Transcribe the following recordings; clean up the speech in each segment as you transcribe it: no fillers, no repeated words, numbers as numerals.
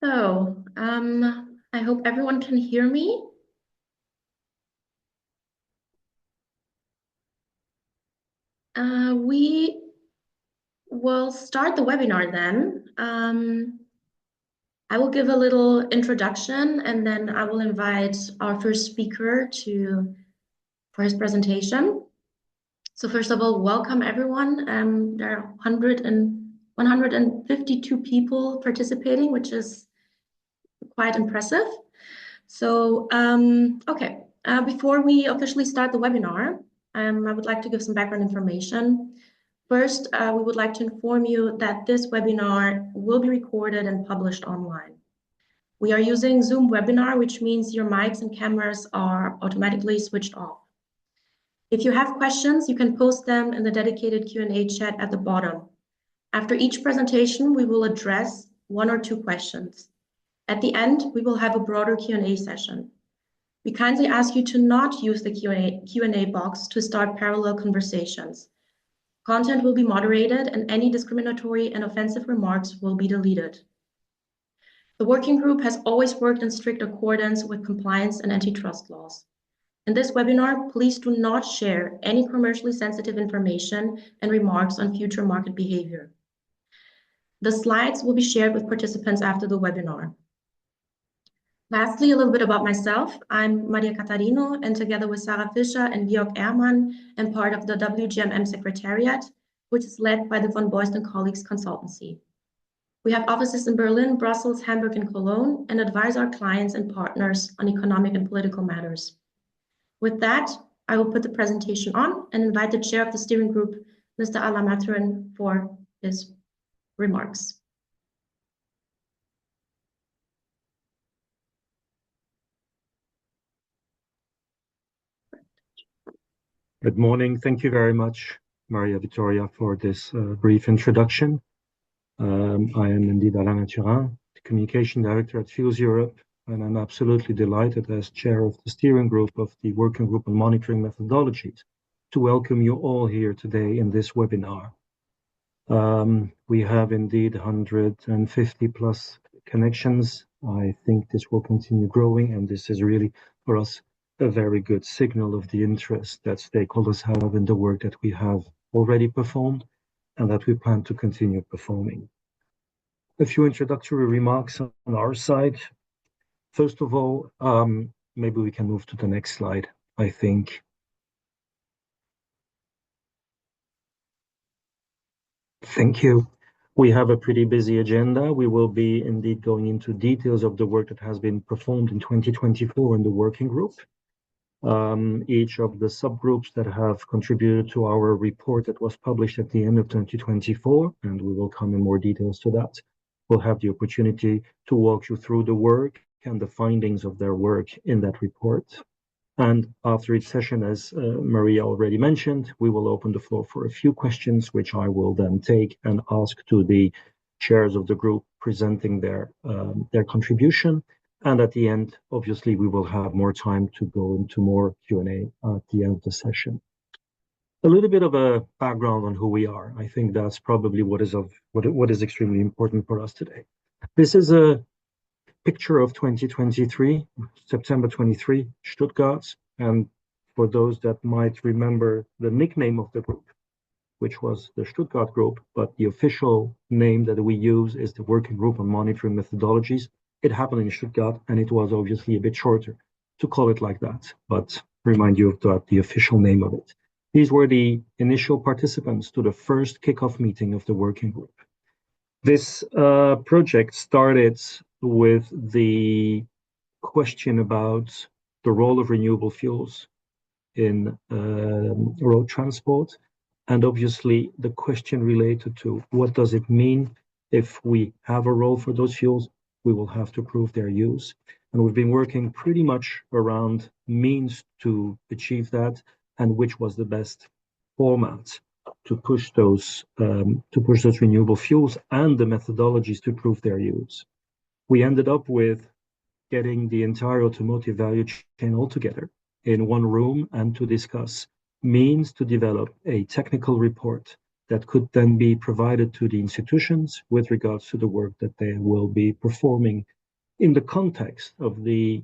I hope everyone can hear me. We will start the webinar then. I will give a little introduction and then I will invite our first speaker for his presentation. So first of all, welcome everyone. There are 152 people participating, which is quite impressive. So, before we officially start the webinar, I would like to give some background information. First, we would like to inform you that this webinar will be recorded and published online. We are using Zoom webinar, which means your mics and cameras are automatically switched off. If you have questions, you can post them in the dedicated Q&A chat at the bottom. After each presentation, we will address 1 or 2 questions. At the end, we will have a broader Q&A session. We kindly ask you to not use the Q&A box to start parallel conversations. Content will be moderated and any discriminatory and offensive remarks will be deleted. The working group has always worked in strict accordance with compliance and antitrust laws. In this webinar, please do not share any commercially sensitive information and remarks on future market behavior. The slides will be shared with participants after the webinar. Lastly, a little bit about myself. I'm Maria Catarino, and together with Sarah Fischer and Georg Ehrmann, I'm part of the WGMM Secretariat, which is led by the Von Beust & Colleagues consultancy. We have offices in Berlin, Brussels, Hamburg, and Cologne, and advise our clients and partners on economic and political matters. With that, I will put the presentation on and invite the chair of the steering group, Mr. Alain Mathurin, for his remarks. Good morning. Thank you very much, Maria Vittoria, for this brief introduction. I am indeed Alain Mathurin, the Communication Director at Fuels Europe, and I'm absolutely delighted as chair of the steering group of the Working Group on Monitoring Methodologies to welcome you all here today in this webinar. We have indeed 150 plus connections. I think this will continue growing, and this is really, for us, a very good signal of the interest that stakeholders have in the work that we have already performed and that we plan to continue performing. A few introductory remarks on our side. First of all, maybe we can move to the next slide, I think. Thank you. We have a pretty busy agenda. We will be indeed going into details of the work that has been performed in 2024 in the working group. Each of the subgroups that have contributed to our report that was published at the end of 2024, and we will come in more details to that, will have the opportunity to walk you through the work and the findings of their work in that report. And after each session, as Maria already mentioned, we will open the floor for a few questions, which I will then take and ask to the chairs of the group presenting their contribution. And at the end, obviously, we will have more time to go into more Q&A at the end of the session. A little bit of a background on who we are. I think that's probably what is extremely important for us today. This is a picture of 2023, September 23, Stuttgart. And for those that might remember the nickname of the group, which was the Stuttgart Group, but the official name that we use is the Working Group on Monitoring Methodologies. It happened in Stuttgart, and it was obviously a bit shorter to call it like that, but remind you of the official name of it. These were the initial participants to the first kickoff meeting of the working group. This project started with the question about the role of renewable fuels in road transport, and obviously the question related to what does it mean if we have a role for those fuels. We will have to prove their use. And we've been working pretty much around means to achieve that and which was the best format to push those renewable fuels and the methodologies to prove their use. We ended up with getting the entire automotive value chain all together in one room and to discuss means to develop a technical report that could then be provided to the institutions with regards to the work that they will be performing in the context of the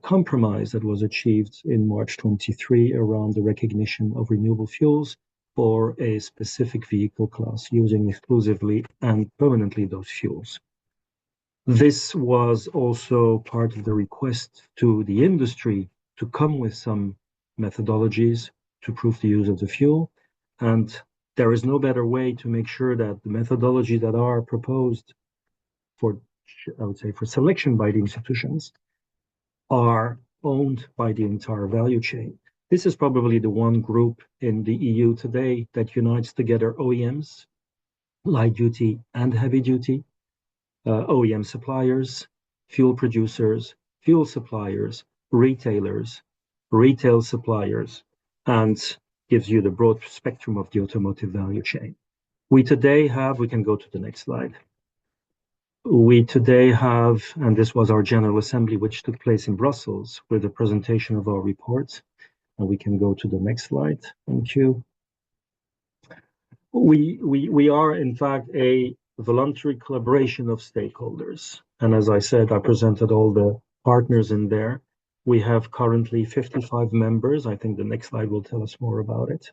compromise that was achieved in March 23 around the recognition of renewable fuels for a specific vehicle class using exclusively and permanently those fuels. This was also part of the request to the industry to come with some methodologies to prove the use of the fuel. And there is no better way to make sure that the methodologies that are proposed for, I would say, for selection by the institutions are owned by the entire value chain. This is probably the one group in the EU today that unites together OEMs, light duty and heavy duty, OEM suppliers, fuel producers, fuel suppliers, retailers, retail suppliers, and gives you the broad spectrum of the automotive value chain. We today have, we can go to the next slide. We today have, and this was our General Assembly, which took place in Brussels with the presentation of our reports. And we can go to the next slide. Thank you. We are, in fact, a voluntary collaboration of stakeholders. And as I said, I presented all the partners in there. We have currently 55 members. I think the next slide will tell us more about it.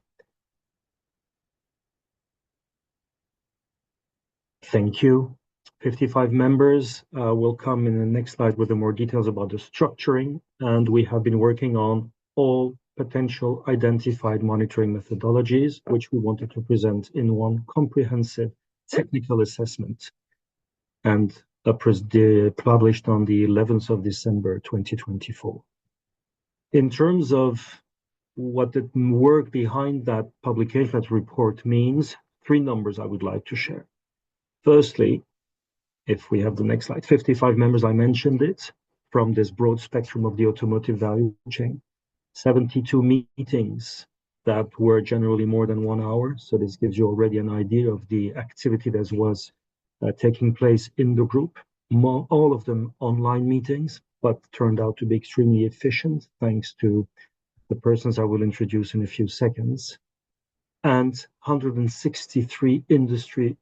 Thank you. 55 members will come in the next slide with the more details about the structuring. And we have been working on all potential identified monitoring methodologies, which we wanted to present in one comprehensive technical assessment and published on the 11th of December 2024. In terms of what the work behind that publication, that report means, 3 numbers I would like to share. Firstly, if we have the next slide, 55 members, I mentioned it, from this broad spectrum of the automotive value chain. 72 meetings that were generally more than 1 hour. So this gives you already an idea of the activity that was taking place in the group. All of them online meetings, but turned out to be extremely efficient thanks to the persons I will introduce in a few seconds. And 163 industry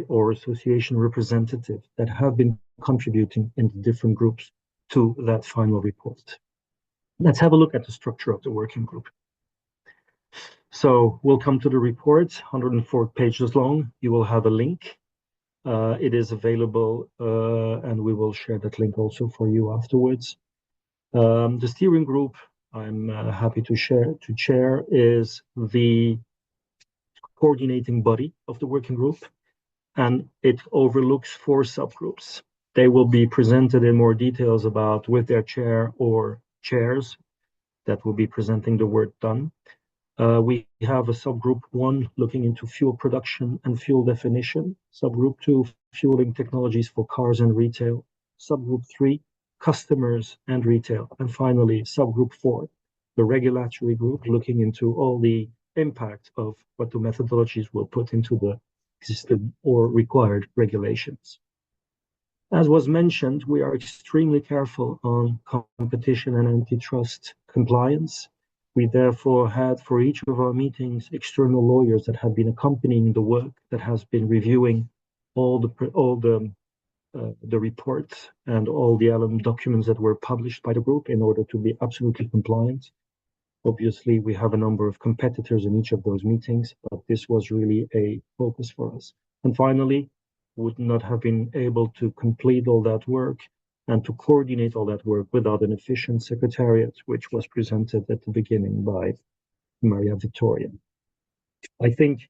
or association representatives that have been contributing in the different groups to that final report. Let's have a look at the structure of the working group. So we'll come to the report, 104 pages long. You will have a link. It is available, and we will share that link also for you afterwards. The steering group, I'm happy to chair, is the coordinating body of the working group, and it overlooks 4 subgroups. They will be presented in more details about with their chair or chairs that will be presenting the work done. We have a subgroup 1 looking into fuel production and fuel definition, subgroup 2 fueling technologies for cars and retail, subgroup 3 customers and retail, and finally subgroup 4 the regulatory group looking into all the impact of what the methodologies will put into the existing or required regulations. As was mentioned, we are extremely careful on competition and antitrust compliance. We therefore had for each of our meetings external lawyers that have been accompanying the work, that has been reviewing all the reports and all the documents that were published by the group in order to be absolutely compliant. Obviously, we have a number of competitors in each of those meetings, but this was really a focus for us. And finally, would not have been able to complete all that work and to coordinate all that work without an efficient secretariat, which was presented at the beginning by Maria Victoria. I think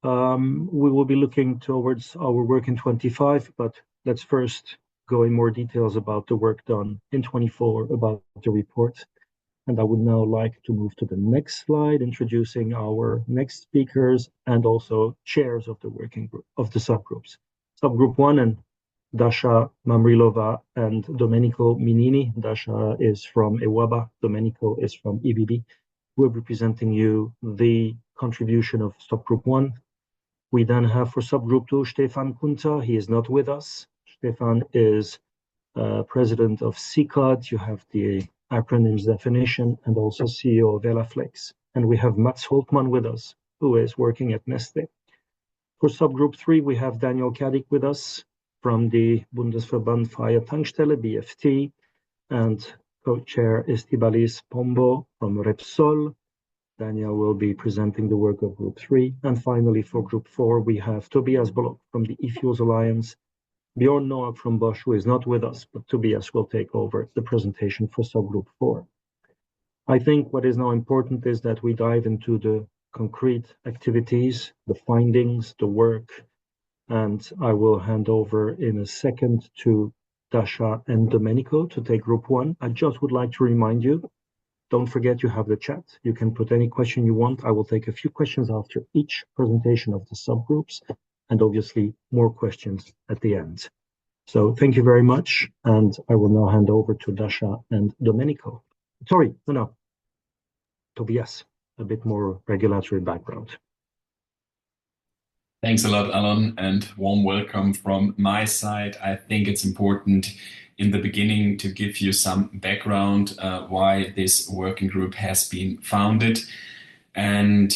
we will be looking towards our work in 25, but let's first go in more details about the work done in 24 about the report. And I would now like to move to the next slide, introducing our next speakers and also chairs of the working group, of the subgroups. Subgroup 1 and Dasha Mamrilova and Domenico Minini. Dasha is from EWABA, Domenico is from EBB. We'll be presenting you the contribution of subgroup 1. We then have for subgroup 2, Stefan Kunter. He is not with us. Stefan is president of CCOD. You have the acronyms definition and also CEO of Elaflex. And we have Mats Holtman with us, who is working at Neste. For subgroup 3, we have Daniel Kadik with us from the Bundesverband Freie Tankstelle, BFT, and co-chair Estibalis Pombo from Repsol. Daniel will be presenting the work of Group 3. And finally, for Group 4, we have Tobias Bloch from the eFuels Alliance, Bjorn Noack from Bosch, who is not with us, but Tobias will take over the presentation for subgroup 4. I think what is now important is that we dive into the concrete activities, the findings, the work, and I will hand over in a second to Dasha and Domenico to take Group 1. I just would like to remind you, don't forget you have the chat. You can put any question you want. I will take a few questions after each presentation of the subgroups, and obviously more questions at the end. So thank you very much, and I will now hand over to Dasha and Domenico. Sorry, no, Tobias, a bit more regulatory background. Thanks a lot, Alan, and warm welcome from my side. I think it's important in the beginning to give you some background why this working group has been founded. And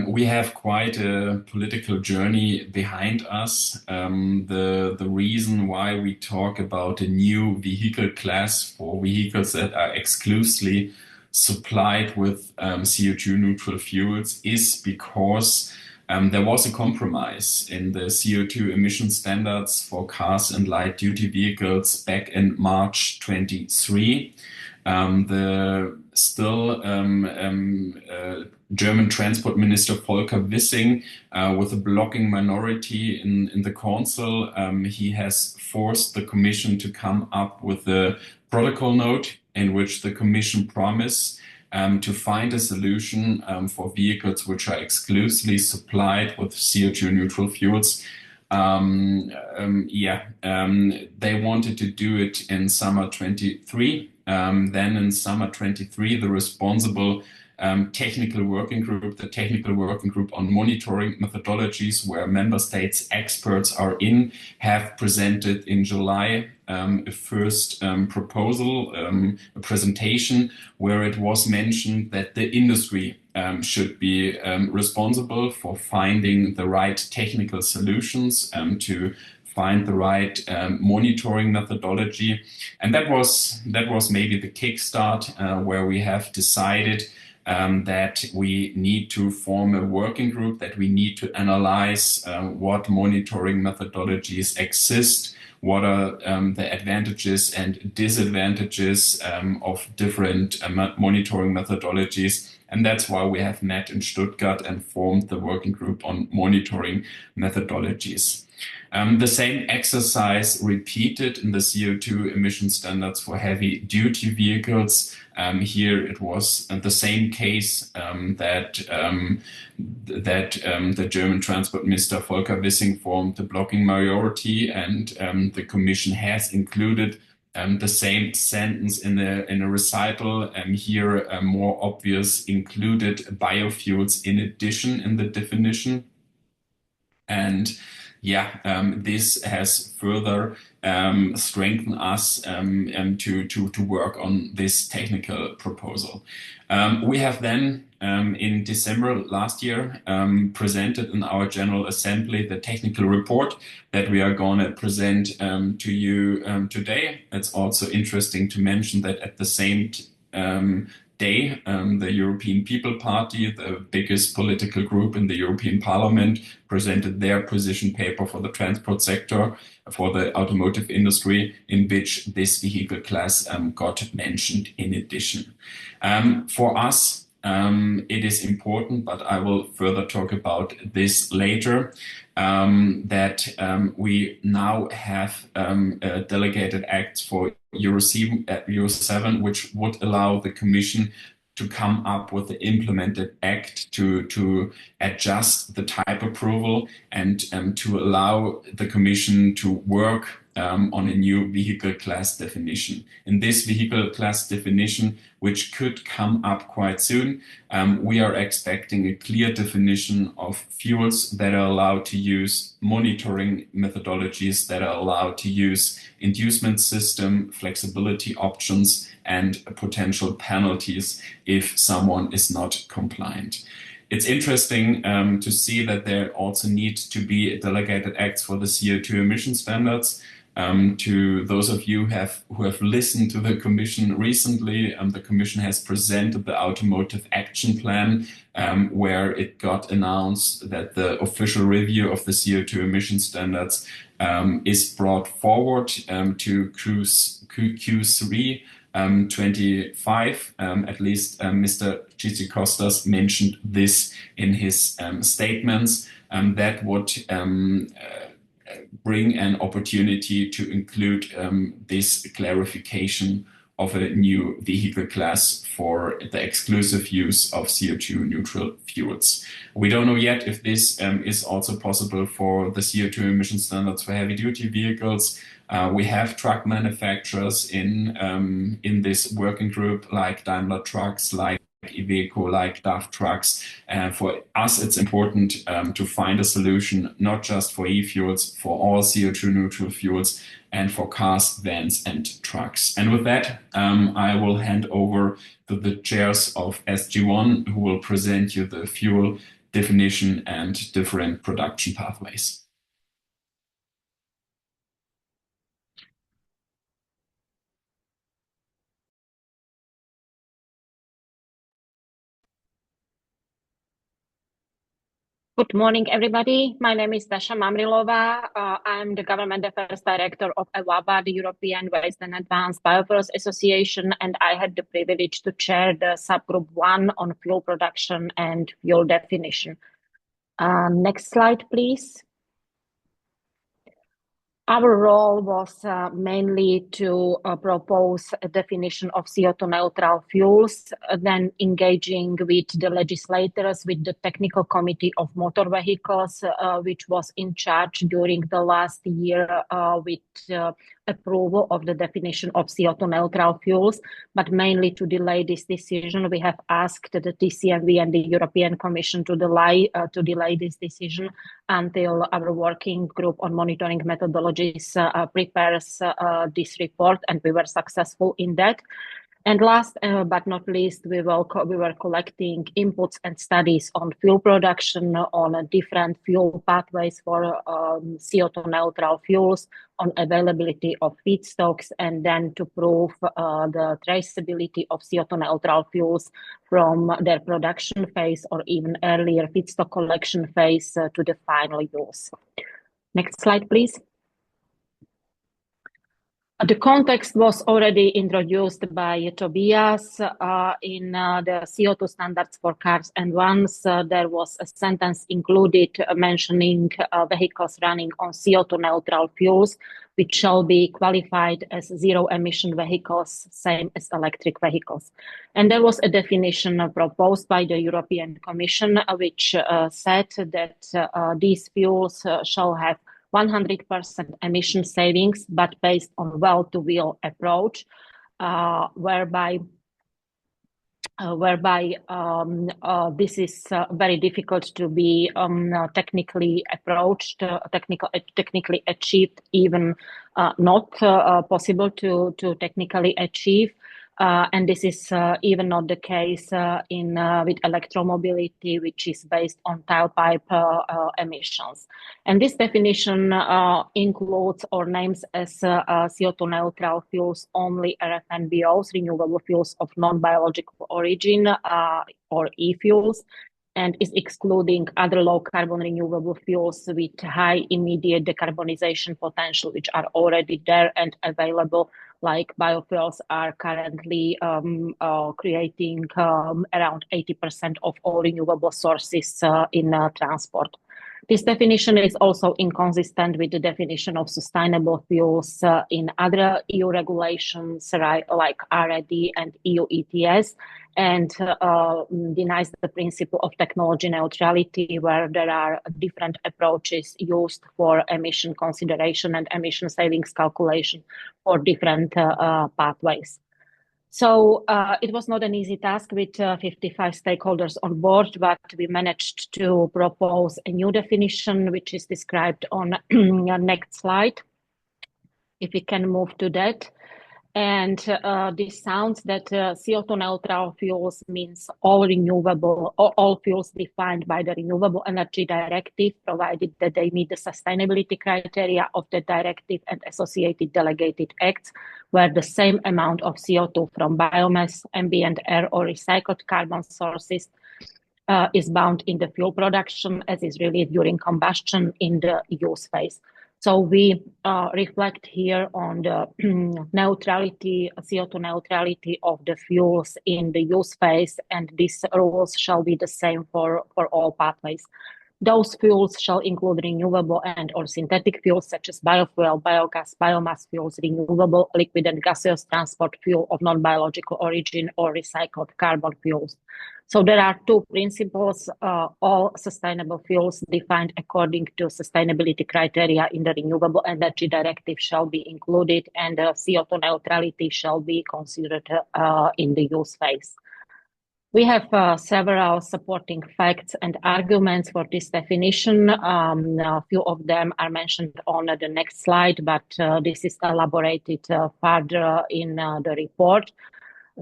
we have quite a political journey behind us. The reason why we talk about a new vehicle class for vehicles that are exclusively supplied with CO₂-neutral fuels is because there was a compromise in the CO₂ emission standards for cars and light-duty vehicles back in March 23. The still German Transport Minister Volker Wissing, with a blocking minority in the council, he has forced the Commission to come up with a protocol note in which the Commission promised to find a solution for vehicles which are exclusively supplied with CO₂-neutral fuels. They wanted to do it in summer 23. Then in summer 23, the responsible technical working group, the technical working group on monitoring methodologies, where member states experts are in, have presented in July a first proposal, a presentation, where it was mentioned that the industry should be responsible for finding the right technical solutions to find the right monitoring methodology. And that was maybe the kickstart where we have decided that we need to form a working group, that we need to analyze what monitoring methodologies exist, what are the advantages and disadvantages of different monitoring methodologies. And that's why we have met in Stuttgart and formed the working group on monitoring methodologies. The same exercise repeated in the CO₂ emission standards for heavy duty vehicles. Here it was the same case that the German Transport Minister Volker Wissing formed the blocking majority, and the Commission has included the same sentence in a recital. Here more obvious included biofuels in addition in the definition. And this has further strengthened us to work on this technical proposal. We have then in December last year presented in our General Assembly the technical report that we are going to present to you today. It's also interesting to mention that at the same day, the European People Party, the biggest political group in the European Parliament, presented their position paper for the transport sector, for the automotive industry, in which this vehicle class got mentioned in addition. For us, it is important, but I will further talk about this later, that we now have delegated acts for Euro 7, which would allow the Commission to come up with the implemented act to adjust the type approval and to allow the Commission to work on a new vehicle class definition. In this vehicle class definition, which could come up quite soon, we are expecting a clear definition of fuels that are allowed to use monitoring methodologies, that are allowed to use inducement system, flexibility options, and potential penalties if someone is not compliant. It's interesting to see that there also need to be delegated acts for the CO2 emission standards. To those of you who have listened to the Commission recently, the Commission has presented the Automotive Action Plan, where it got announced that the official review of the CO2 emission standards is brought forward to Q3 25. At least Mr. Tzitzikostas mentioned this in his statements. That would bring an opportunity to include this clarification of a new vehicle class for the exclusive use of CO2 neutral fuels. We don't know yet if this is also possible for the CO2 emission standards for heavy duty vehicles. We have truck manufacturers in this working group, like Daimler Trucks, like Iveco, like DAF Trucks. For us, it's important to find a solution, not just for e-fuels, for all CO2 neutral fuels, and for cars, vans, and trucks. And with that, I will hand over to the chairs of SG1, who will present you the fuel definition and different production pathways. Good morning, everybody. My name is Dasha Mamrilova. I'm the Government Affairs Director of EWABA, the European Waste and Advanced Biofuels Association, and I had the privilege to chair the subgroup 1 on fuel production and fuel definition. Next slide, please. Our role was mainly to propose a definition of CO₂-neutral fuels, then engaging with the legislators, with the Technical Committee of Motor Vehicles, which was in charge during the last year with approval of the definition of CO₂-neutral fuels, but mainly to delay this decision. We have asked the TCMV and the European Commission to delay this decision until our working group on monitoring methodologies prepares this report, and we were successful in that. And last but not least, we were collecting inputs and studies on fuel production, on different fuel pathways for CO₂-neutral fuels, on availability of feedstocks, and then to prove the traceability of CO₂-neutral fuels from their production phase or even earlier feedstock collection phase to the final use. Next slide, please. The context was already introduced by Tobias in the CO₂ standards for cars and vans. There was a sentence included mentioning vehicles running on CO₂-neutral fuels, which shall be qualified as zero-emission vehicles, same as electric vehicles. And there was a definition proposed by the European Commission, which said that these fuels shall have 100% emission savings, but based on well-to-wheel approach, whereby this is very difficult to be technically approached, technically achieved, even not possible to technically achieve. And this is even not the case with electromobility, which is based on tailpipe emissions. And this definition includes or names as CO₂-neutral fuels only RFNBOs, renewable fuels of non-biological origin, or e-fuels, and is excluding other low-carbon renewable fuels with high immediate decarbonization potential, which are already there and available, like biofuels are currently creating around 80% of all renewable sources in transport. This definition is also inconsistent with the definition of sustainable fuels in other EU regulations, like RED and EU ETS, and denies the principle of technology neutrality, where there are different approaches used for emission consideration and emission savings calculation for different pathways. So it was not an easy task with 55 stakeholders on board, but we managed to propose a new definition, which is described on your next slide, if we can move to that. And this sounds that CO2 neutral fuels means all fuels defined by the Renewable Energy Directive, provided that they meet the sustainability criteria of the directive and associated delegated acts, where the same amount of CO2 from biomass, ambient air, or recycled carbon sources is bound in the fuel production as is released during combustion in the use phase. So we reflect here on the neutrality, CO2 neutrality of the fuels in the use phase, and these rules shall be the same for all pathways. Those fuels shall include renewable and or synthetic fuels such as biofuel, biogas, biomass fuels, renewable liquid and gaseous transport fuel of non-biological origin, or recycled carbon fuels. So there are two principles. All sustainable fuels defined according to sustainability criteria in the Renewable Energy Directive shall be included, and CO2 neutrality shall be considered in the use phase. We have several supporting facts and arguments for this definition. A few of them are mentioned on the next slide, but this is elaborated further in the report.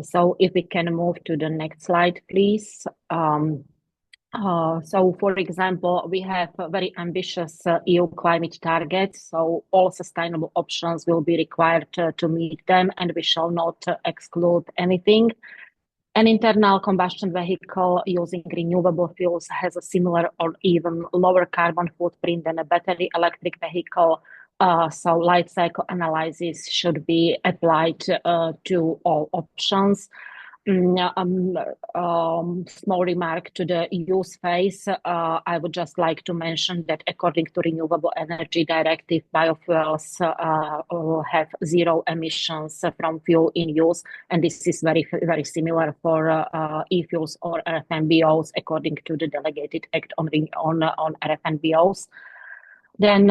So if we can move to the next slide, please. So, for example, we have very ambitious EU climate targets, so all sustainable options will be required to meet them, and we shall not exclude anything. An internal combustion vehicle using renewable fuels has a similar or even lower carbon footprint than a battery electric vehicle. So life cycle analysis should be applied to all options. Small remark to the use phase. I would just like to mention that according to Renewable Energy Directive, biofuels will have zero emissions from fuel in use, and this is very, very similar for e-fuels or RFNBOs according to the Delegated Act on RFNBOs. Then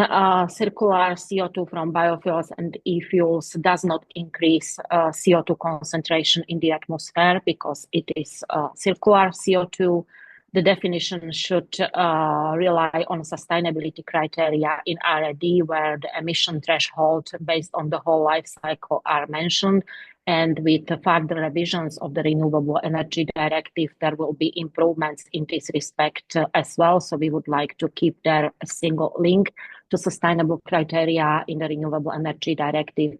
circular CO2 from biofuels and e-fuels does not increase CO2 concentration in the atmosphere because it is circular CO2. The definition should rely on sustainability criteria in RED, where the emission threshold based on the whole life cycle are mentioned. And with the further revisions of the Renewable Energy Directive, there will be improvements in this respect as well. So we would like to keep there a single link to sustainable criteria in the Renewable Energy Directive.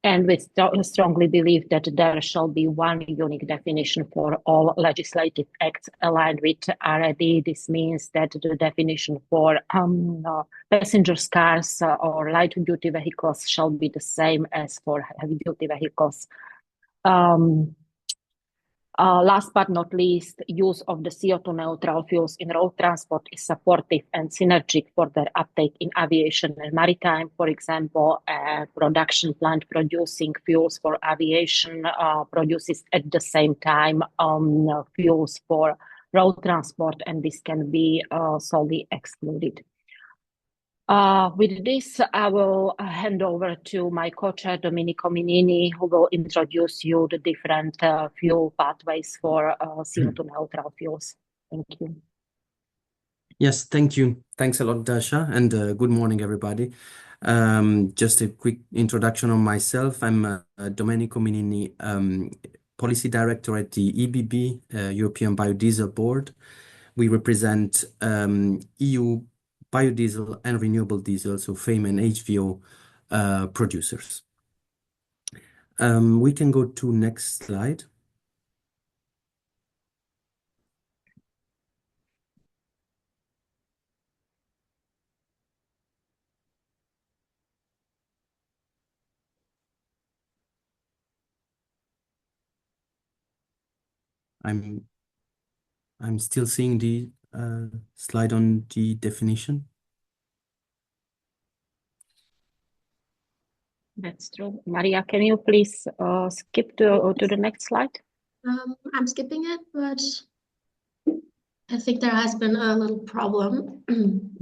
And we strongly believe that there shall be one unique definition for all legislative acts aligned with RED. This means that the definition for passenger cars or light-duty vehicles shall be the same as for heavy-duty vehicles. Last but not least, use of the CO2 neutral fuels in road transport is supportive and synergic for their uptake in aviation and maritime. For example, a production plant producing fuels for aviation produces at the same time fuels for road transport, and this can be solely excluded. With this, I will hand over to my co-chair, Domenico Minini, who will introduce you the different fuel pathways for CO2 neutral fuels. Thank you. Yes, thank you. Thanks a lot, Dasha, and good morning, everybody. Just a quick introduction on myself. I'm Domenico Minini, Policy Director at the EBB, European Biodiesel Board. We represent EU biodiesel and renewable diesel, so FAME and HVO producers. We can go to next slide. I'm still seeing the slide on the definition. That's true. Maria, can you please skip to the next slide? I'm skipping it, but I think there has been a little problem.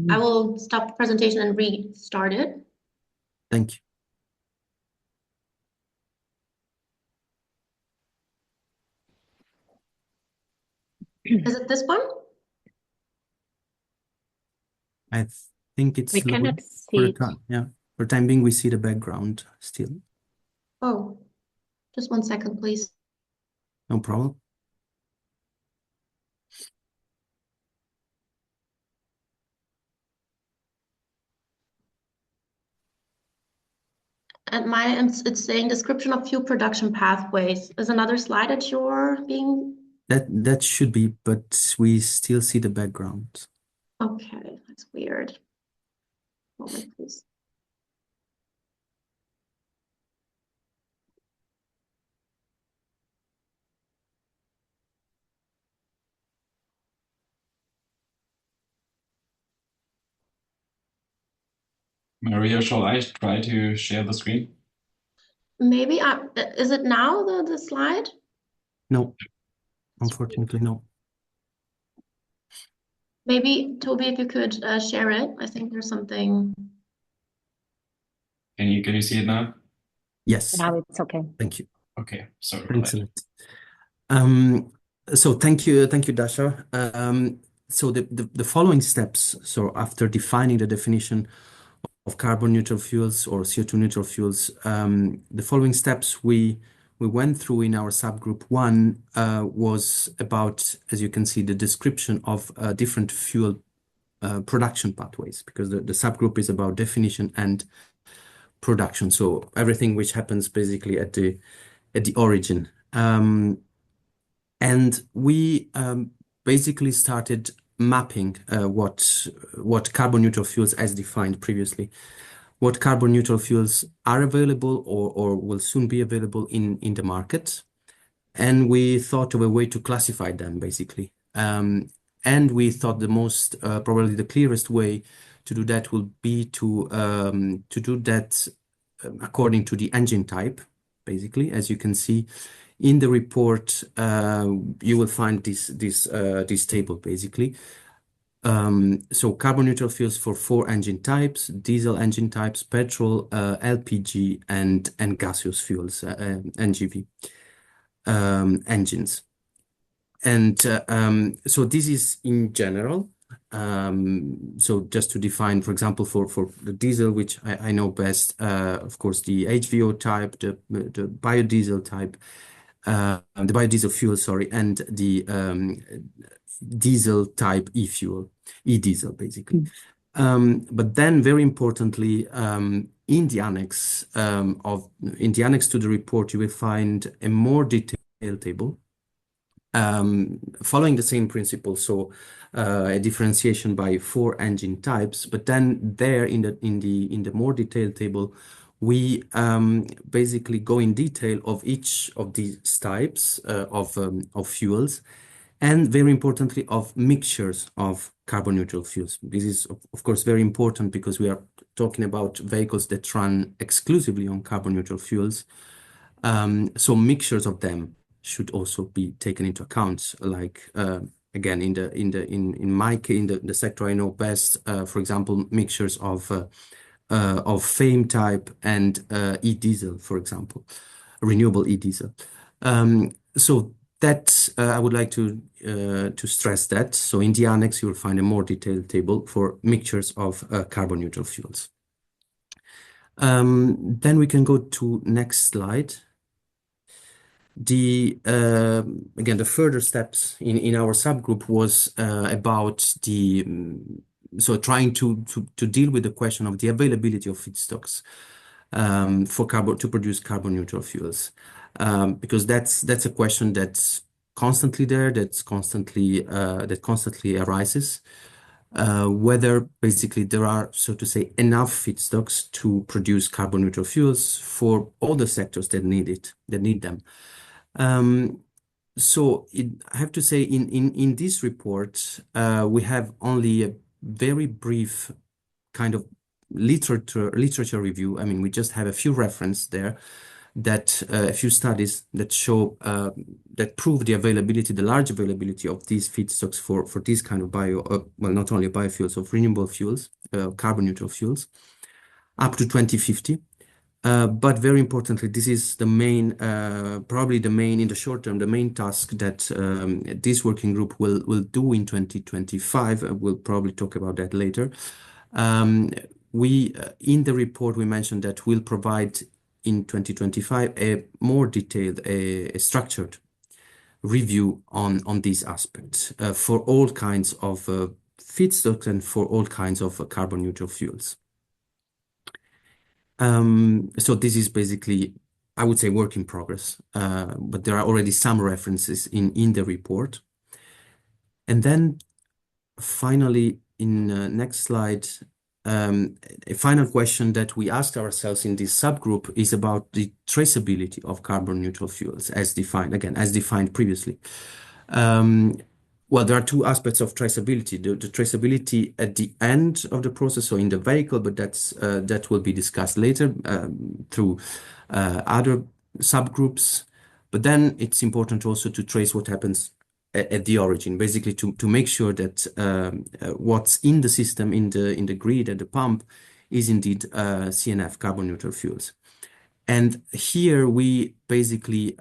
I will stop the presentation and restart it. Thank you. Is it this one? I think it's We loading cannot for see the it. time. Yeah, for the time being, we see the background still. Oh, Just 1 second, please. No problem. At my end, it's saying description of fuel production pathways. Is another slide at your being? That should be, but we still see the background. Okay, that's weird. Moment, please. Maria, shall I try to share the screen? Maybe is it now the slide? No, unfortunately, no. Maybe Toby, if you could share it. I think there's something. Can you see it now? Yes, Now it's okay. thank you. Okay, sorry for Thanks a that. lot. So thank you, Dasha. So the following steps. So after defining the definition of carbon neutral fuels or CO₂ neutral fuels, the following steps we went through in our subgroup 1 was about, as you can see, the description of different fuel production pathways, because the subgroup is about definition and production. So everything which happens basically at the origin. And we basically started mapping what carbon neutral fuels as defined previously, what carbon neutral fuels are available or will soon be available in the market. And we thought of a way to classify them basically. And we thought the most, probably the clearest way to do that will be to do that according to the engine type, basically. As you can see in the report, you will find this table basically. So carbon neutral fuels for 4 engine types: diesel engine types, petrol, LPG, and gaseous fuels, NGV engines. And so this is in general. So just to define, for example, for the diesel, which I know best, of course, the HVO type, the biodiesel type, the biodiesel fuel, sorry, and the diesel type e-diesel, basically. But then, very importantly, in the annex to the report, you will find a more detailed table. Following the same principle, so a differentiation by 4 engine types, but then there in the more detailed table, we basically go in detail of each of these types of fuels, and very importantly of mixtures of carbon neutral fuels. This is of course very important because we are talking about vehicles that run exclusively on carbon neutral fuels. So mixtures of them should also be taken into account. Like again, in the sector I know best, for example, mixtures of FAME type and e-diesel, for example, renewable e-diesel. So that I would like to stress that. So in the annex, you will find a more detailed table for mixtures of carbon neutral fuels. Then we can go to next slide. Again, the further steps in our subgroup was about so trying to deal with the question of the availability of feedstocks to produce carbon neutral fuels, because that's a question that's constantly there, that constantly arises. Whether basically there are, so to say, enough feedstocks to produce carbon neutral fuels for all the sectors that need them. So I have to say, in this report, we have only a very brief kind of literature review. I mean, we just have a few references there, that a few studies that show that prove the large availability of these feedstocks for this kind of well, not only biofuels, of renewable fuels, carbon neutral fuels, up to 2050. But very importantly, this is the main, probably the main, in the short term, the main task that this working group will do in 2025. We'll probably talk about that later. In the report, we mentioned that we'll provide in 2025 a more detailed, a structured review on these aspects for all kinds of feedstocks and for all kinds of carbon neutral fuels. So this is basically, I would say, work in progress, but there are already some references in the report. And then finally, in next slide, a final question that we asked ourselves in this subgroup is about the traceability of carbon neutral fuels as defined, again, as defined previously. Well, there are two aspects of traceability. The traceability at the end of the process, so in the vehicle, but that will be discussed later through other subgroups. But then it's important also to trace what happens at the origin, basically to make sure that what's in the system, in the grid at the pump, is indeed CNF, carbon neutral fuels. And here we basically,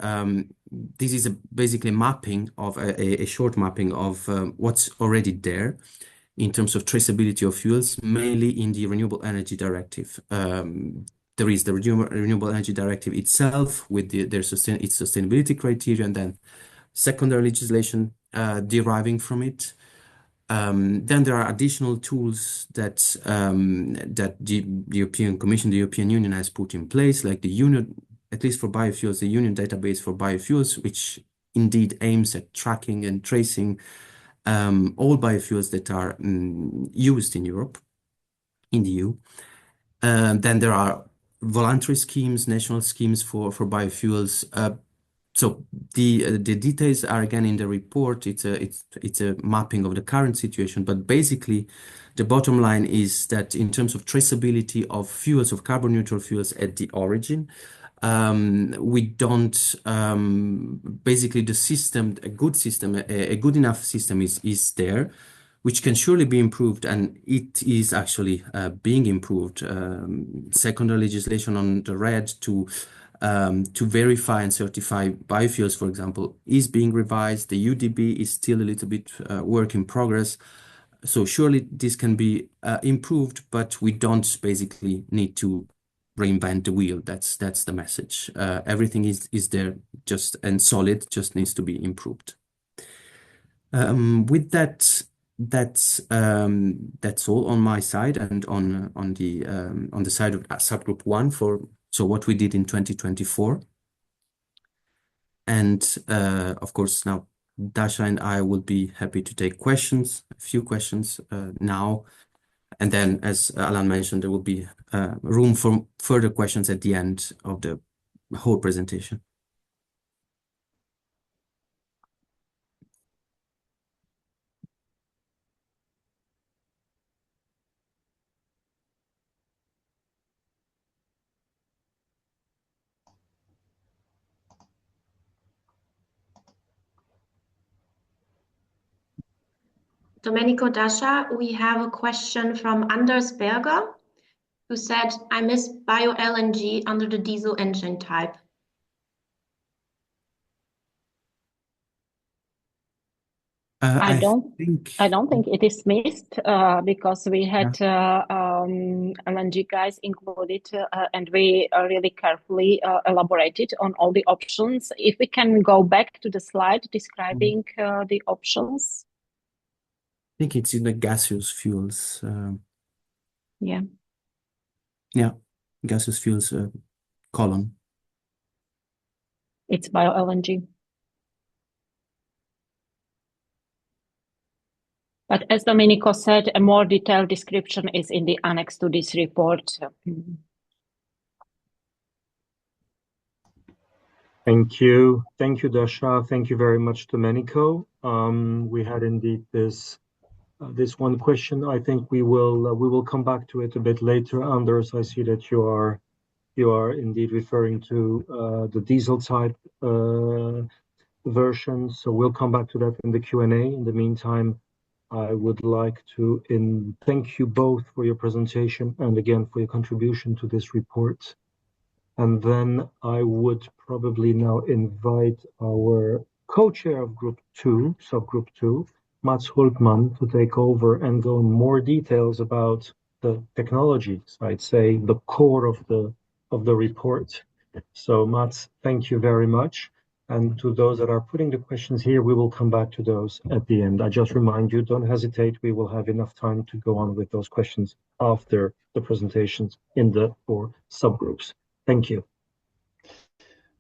this is basically mapping of a short mapping of what's already there in terms of traceability of fuels, mainly in the Renewable Energy Directive. There is the Renewable Energy Directive itself with its sustainability criteria, and then secondary legislation deriving from it. Then there are additional tools that the European Commission, the European Union has put in place, like the Union, at least for biofuels, the Union database for biofuels, which indeed aims at tracking and tracing all biofuels that are used in Europe, in the EU. Then there are voluntary schemes, national schemes for biofuels. So the details are again in the report. It's a mapping of the current situation, but basically the bottom line is that in terms of traceability of fuels, of carbon neutral fuels at the origin, we don't basically the system, a good enough system is there, which can surely be improved, and it is actually being improved. Secondary legislation on the RED to verify and certify biofuels, for example, is being revised. The UDB is still a little bit work in progress. So surely this can be improved, but we don't basically need to reinvent the wheel. That's the message. Everything is there just and solid, just needs to be improved. With that, that's all on my side and on the side of subgroup 1 for what we did in 2024. And of course, now Dasha and I will be happy to take questions, a few questions now. And then, as Alan mentioned, there will be room for further questions at the end of the whole presentation. Domenico, Dasha, we have a question from Anders Berger, who said, I miss bio-LNG under the diesel engine type. I don't think it is missed because we had LNG guys included and we really carefully elaborated on all the options. If we can go back to the slide describing the options. I think it's in the gaseous fuels. Yeah, gaseous fuels column. It's bio-LNG. But as Domenico said, a more detailed description is in the annex to this report. Thank you. Thank you, Dasha. Thank you very much, Domenico. We had indeed this one question. I think we will come back to it a bit later. Anders, I see that you are indeed referring to the diesel type version. So we'll come back to that in the Q&A. In the meantime, I would like to thank you both for your presentation and again for your contribution to this report. And then I would probably now invite our co-chair of Group 2, subgroup 2, Mats Hultman, to take over and go in more details about the technologies, I'd say the core of the report. So Mats, thank you very much. And to those that are putting the questions here, we will come back to those at the end. I just remind you, don't hesitate. We will have enough time to go on with those questions after the presentations in the 4 subgroups. Thank you.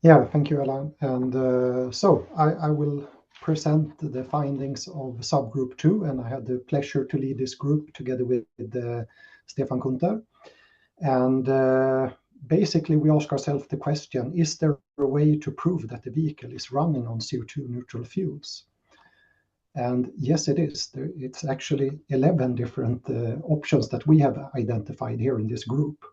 Yeah, thank you, Alan. And so I will present the findings of subgroup 2, and I had the pleasure to lead this group together with Stefan Kunther. And basically, we ask ourselves the question, is there a way to prove that the vehicle is running on CO₂-neutral fuels? And yes, it is. It's actually 11 different options that we have identified here in this group.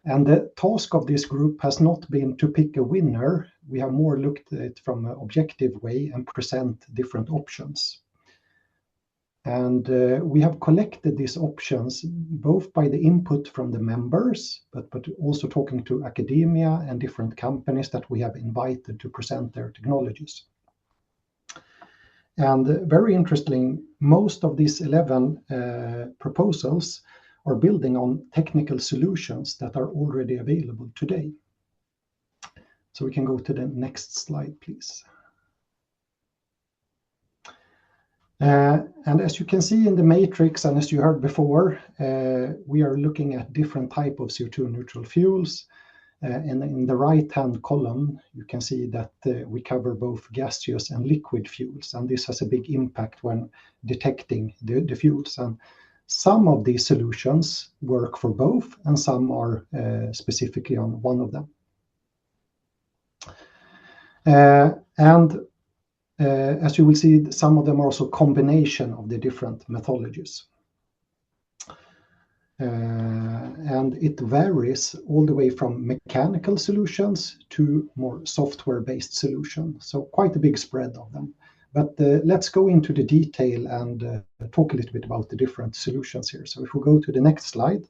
And the task of this group has not been to pick a winner. We have more looked at it from an objective way and present different options. And we have collected these options both by the input from the members, but also talking to academia and different companies that we have invited to present their technologies. And very interesting, most of these 11 proposals are building on technical solutions that are already available today. So we can go to the next slide, please. And as you can see in the matrix, and as you heard before, we are looking at different types of CO₂-neutral fuels. And in the right-hand column, you can see that we cover both gaseous and liquid fuels, and this has a big impact when detecting the fuels. And some of these solutions work for both, and some are specifically on one of them. As you will see, some of them are also a combination of the different methodologies. And it varies all the way from mechanical solutions to more software-based solutions. So quite a big spread of them. But let's go into the detail and talk a little bit about the different solutions here. So if we go to the next slide.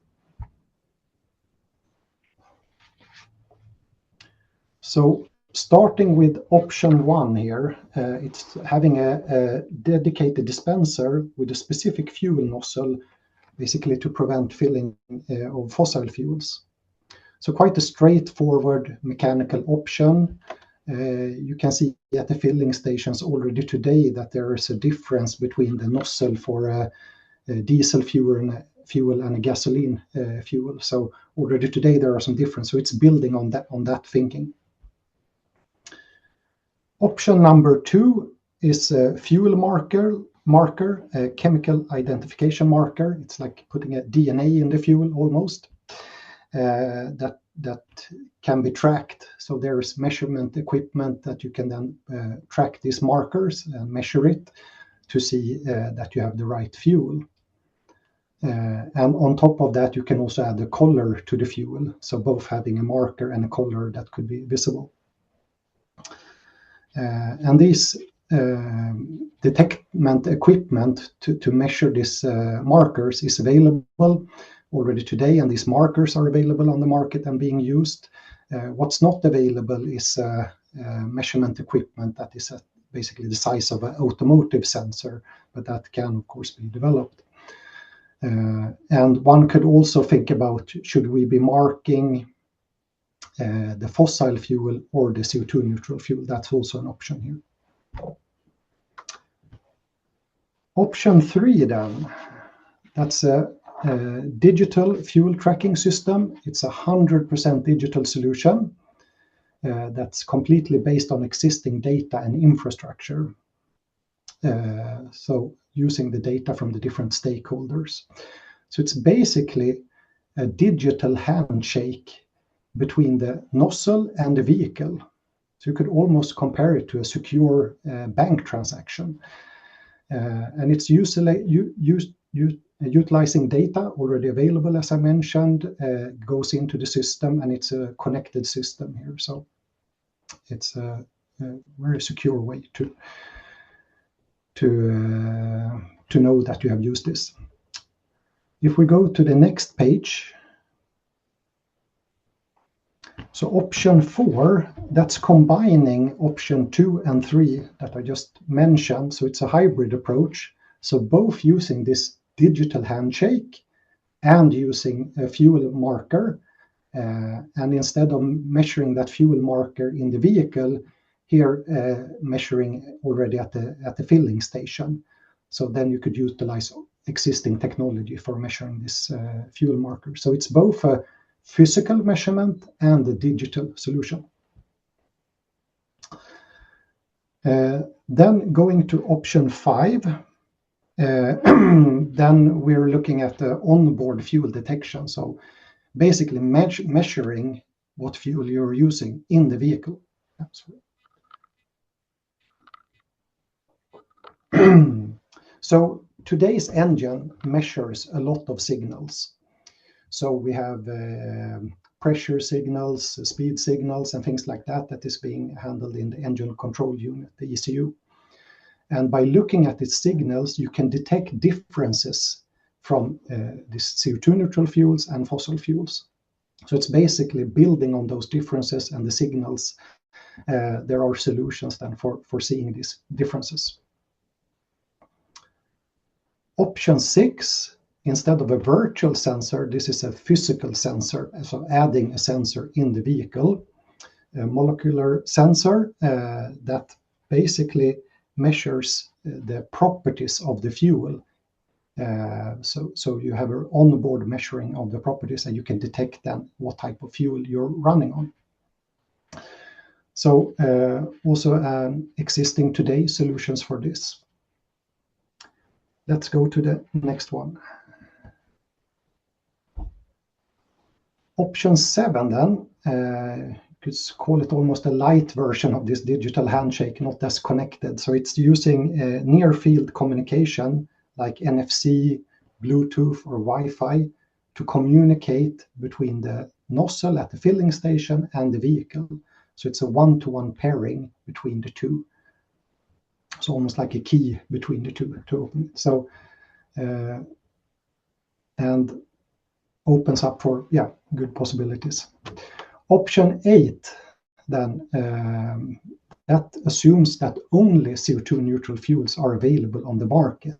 So starting with option 1 here, it's having a dedicated dispenser with a specific fuel nozzle, basically to prevent filling of fossil fuels. So quite a straightforward mechanical option. You can see at the filling stations already today that there is a difference between the nozzle for a diesel fuel and a gasoline fuel. So already today there are some differences. So it's building on that thinking. Option number 2 is a fuel marker, a chemical identification marker. It's like putting a DNA in the fuel almost. That can be tracked. So there is measurement equipment that you can then track these markers and measure it to see that you have the right fuel. And on top of that, you can also add a color to the fuel. So both having a marker and a color that could be visible. And these detectment equipment to measure these markers is available already today, and these markers are available on the market and being used. What's not available is measurement equipment that is basically the size of an automotive sensor, but that can of course be developed. And one could also think about, should we be marking the fossil fuel or the CO₂-neutral fuel? That's also an option here. Option 3 then, that's a digital fuel tracking system. It's a 100% digital solution that's completely based on existing data and infrastructure. So using the data from the different stakeholders. So it's basically a digital handshake between the nozzle and the vehicle. So you could almost compare it to a secure bank transaction. And it's utilizing data already available, as I mentioned, goes into the system, and it's a connected system here. So it's a very secure way to know that you have used this. If we go to the next page, so option 4, that's combining option 2 and 3 that I just mentioned. So it's a hybrid approach. So both using this digital handshake and using a fuel marker And instead of measuring that fuel marker in the vehicle, here measuring already at the filling station. So then you could utilize existing technology for measuring this fuel marker. So it's both a physical measurement and a digital solution. Then going to option 5, then we're looking at the onboard fuel detection. So basically measuring what fuel you're using in the vehicle. So today's engine measures a lot of signals. So we have pressure signals, speed signals, and things like that that is being handled in the engine control unit, the ECU. And by looking at its signals, you can detect differences from these CO₂-neutral fuels and fossil fuels. So it's basically building on those differences and the signals. There are solutions then for seeing these differences. Option 6, instead of a virtual sensor, this is a physical sensor, so adding a sensor in the vehicle, a molecular sensor that basically measures the properties of the fuel. So you have an onboard measuring of the properties, and you can detect then what type of fuel you're running on. So also existing today solutions for this. Let's go to the next one. Option 7 then, you could call it almost a light version of this digital handshake, not as connected. So it's using near field communication like NFC, Bluetooth or Wi-Fi to communicate between the nozzle at the filling station and the vehicle. So it's a one-to-one pairing between the two. So almost like a key between the two to open it. So and opens up for good possibilities. Option 8 then that assumes that only CO₂ neutral fuels are available on the market.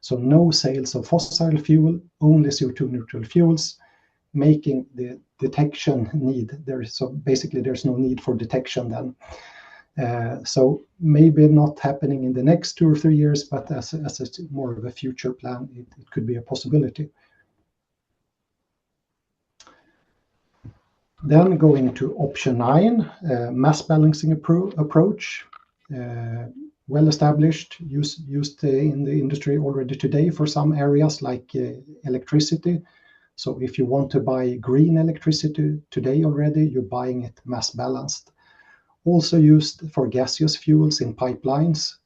So no sales of fossil fuel, only CO₂ neutral fuels, making the detection need there. So basically there's no need for detection then. So maybe not happening in the next 2 or 3 years, but as more of a future plan, it could be a possibility. Then going to option 9, mass balancing approach, well established, used in the industry already today for some areas like electricity. So if you want to buy green electricity today already, you're buying it mass balanced. Also used for gaseous fuels in pipelines.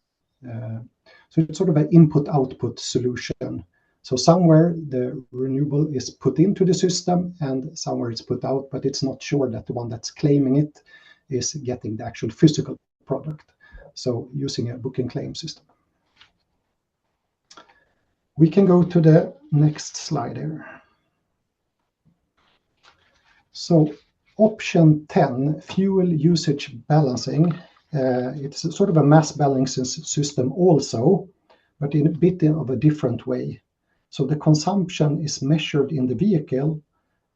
So it's sort of an input-output solution. So somewhere the renewable is put into the system and somewhere it's put out, but it's not sure that the one that's claiming it is getting the actual physical product. So using a book and claim system. We can go to the next slide here. So option 10, fuel usage balancing. It's sort of a mass balancing system also, but in a bit of a different way. So the consumption is measured in the vehicle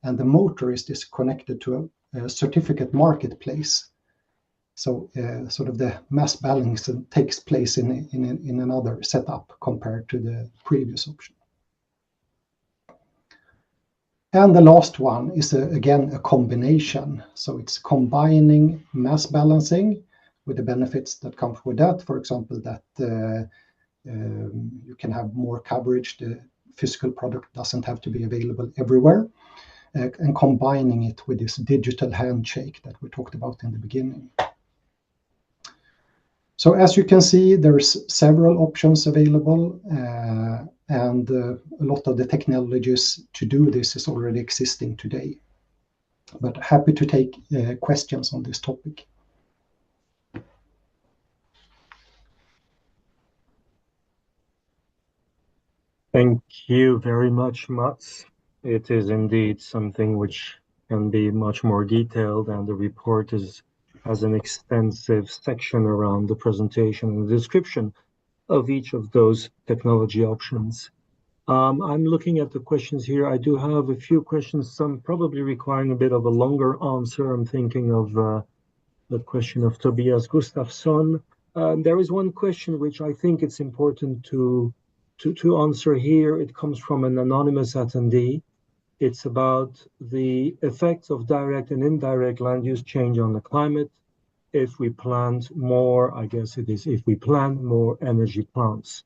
and the motorist is connected to a certificate marketplace. So sort of the mass balancing takes place in another setup compared to the previous option. And the last one is again a combination. So it's combining mass balancing with the benefits that come with that. For example, that you can have more coverage. The physical product doesn't have to be available everywhere. And combining it with this digital handshake that we talked about in the beginning. So as you can see, there's several options available, and a lot of the technologies to do this is already existing today. But happy to take questions on this topic. Thank you very much, Mats. It is indeed something which can be much more detailed, and the report has an extensive section around the presentation and the description of each of those technology options. I'm looking at the questions here. I do have a few questions, some probably requiring a bit of a longer answer. I'm thinking of the question of Tobias Gustafsson. There is one question which I think it's important to answer here. It comes from an anonymous attendee. It's about the effects of direct and indirect land use change on the climate if we plant more, I guess it is, if we plant more energy plants.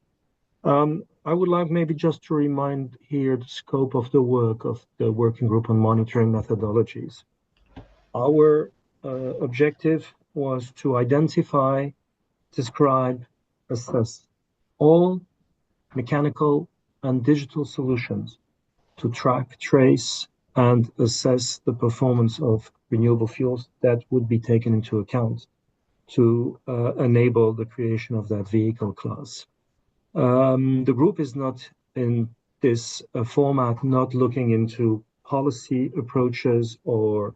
I would like maybe just to remind here the scope of the work of the working group on monitoring methodologies. Our objective was to identify, describe, assess all mechanical and digital solutions to track, trace, and assess the performance of renewable fuels that would be taken into account to enable the creation of that vehicle class. The group is not in this format, not looking into policy approaches or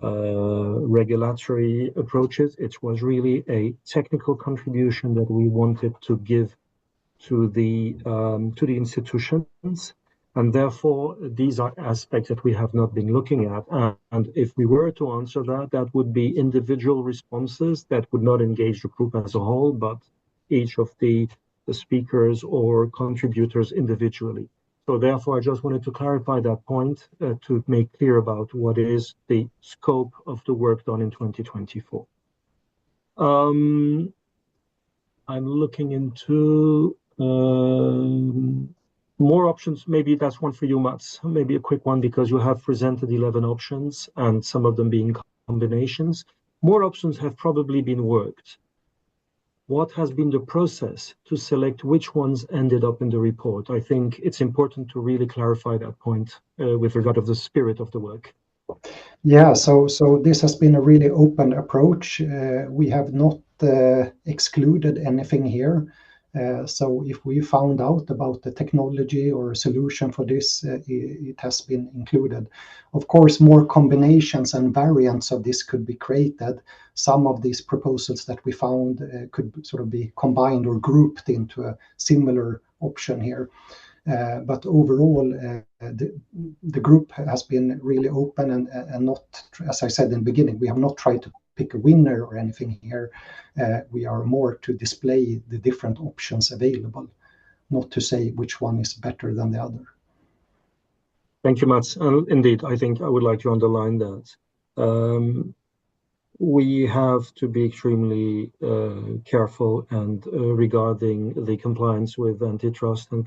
regulatory approaches. It was really a technical contribution that we wanted to give to the institutions, and therefore these are aspects that we have not been looking at. And if we were to answer that, that would be individual responses that would not engage the group as a whole, but each of the speakers or contributors individually. So therefore, I just wanted to clarify that point to make clear about what is the scope of the work done in 2024. I'm looking into more options. Maybe that's one for you, Mats. Maybe a quick one, because you have presented 11 options and some of them being combinations. More options have probably been worked. What has been the process to select which ones ended up in the report? I think it's important to really clarify that point with regard to the spirit of the work. Yeah, so this has been a really open approach. We have not excluded anything here. So if we found out about the technology or a solution for this, it has been included. Of course, more combinations and variants of this could be created. Some of these proposals that we found could sort of be combined or grouped into a similar option here. But overall, the group has been really open and not, as I said in the beginning, we have not tried to pick a winner or anything here. We are more to display the different options available, not to say which one is better than the other. Thank you, Mats. Indeed, I think I would like to underline that. We have to be extremely careful and regarding the compliance with antitrust and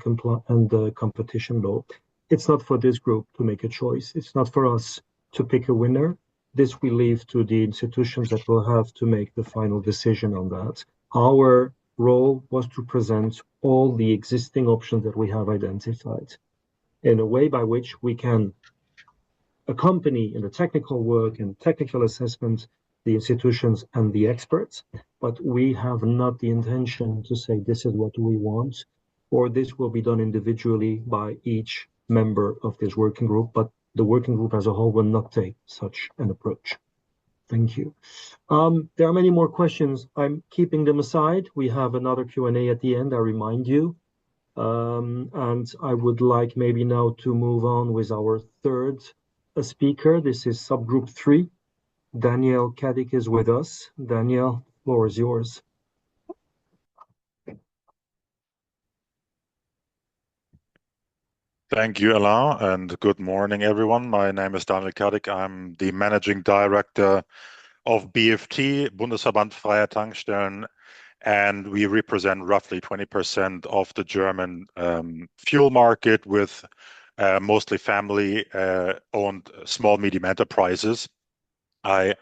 competition law. It's not for this group to make a choice. It's not for us to pick a winner. This we leave to the institutions that will have to make the final decision on that. Our role was to present all the existing options that we have identified in a way by which we can accompany in the technical work and technical assessment the institutions and the experts, but we have not the intention to say this is what we want, or this will be done individually by each member of this working group, but the working group as a whole will not take such an approach. Thank you. There are many more questions. I'm keeping them aside. We have another Q&A at the end, I remind you. And I would like maybe now to move on with our third speaker. This is subgroup 3. Daniel Kadik is with us. Daniel, the floor is yours. Thank you, Alain, and good morning, everyone. My name is Daniel Kadik. I'm the Managing Director of BFT, Bundesverband Freier Tankstellen, and we represent roughly 20% of the German fuel market with mostly family-owned small, medium enterprises. I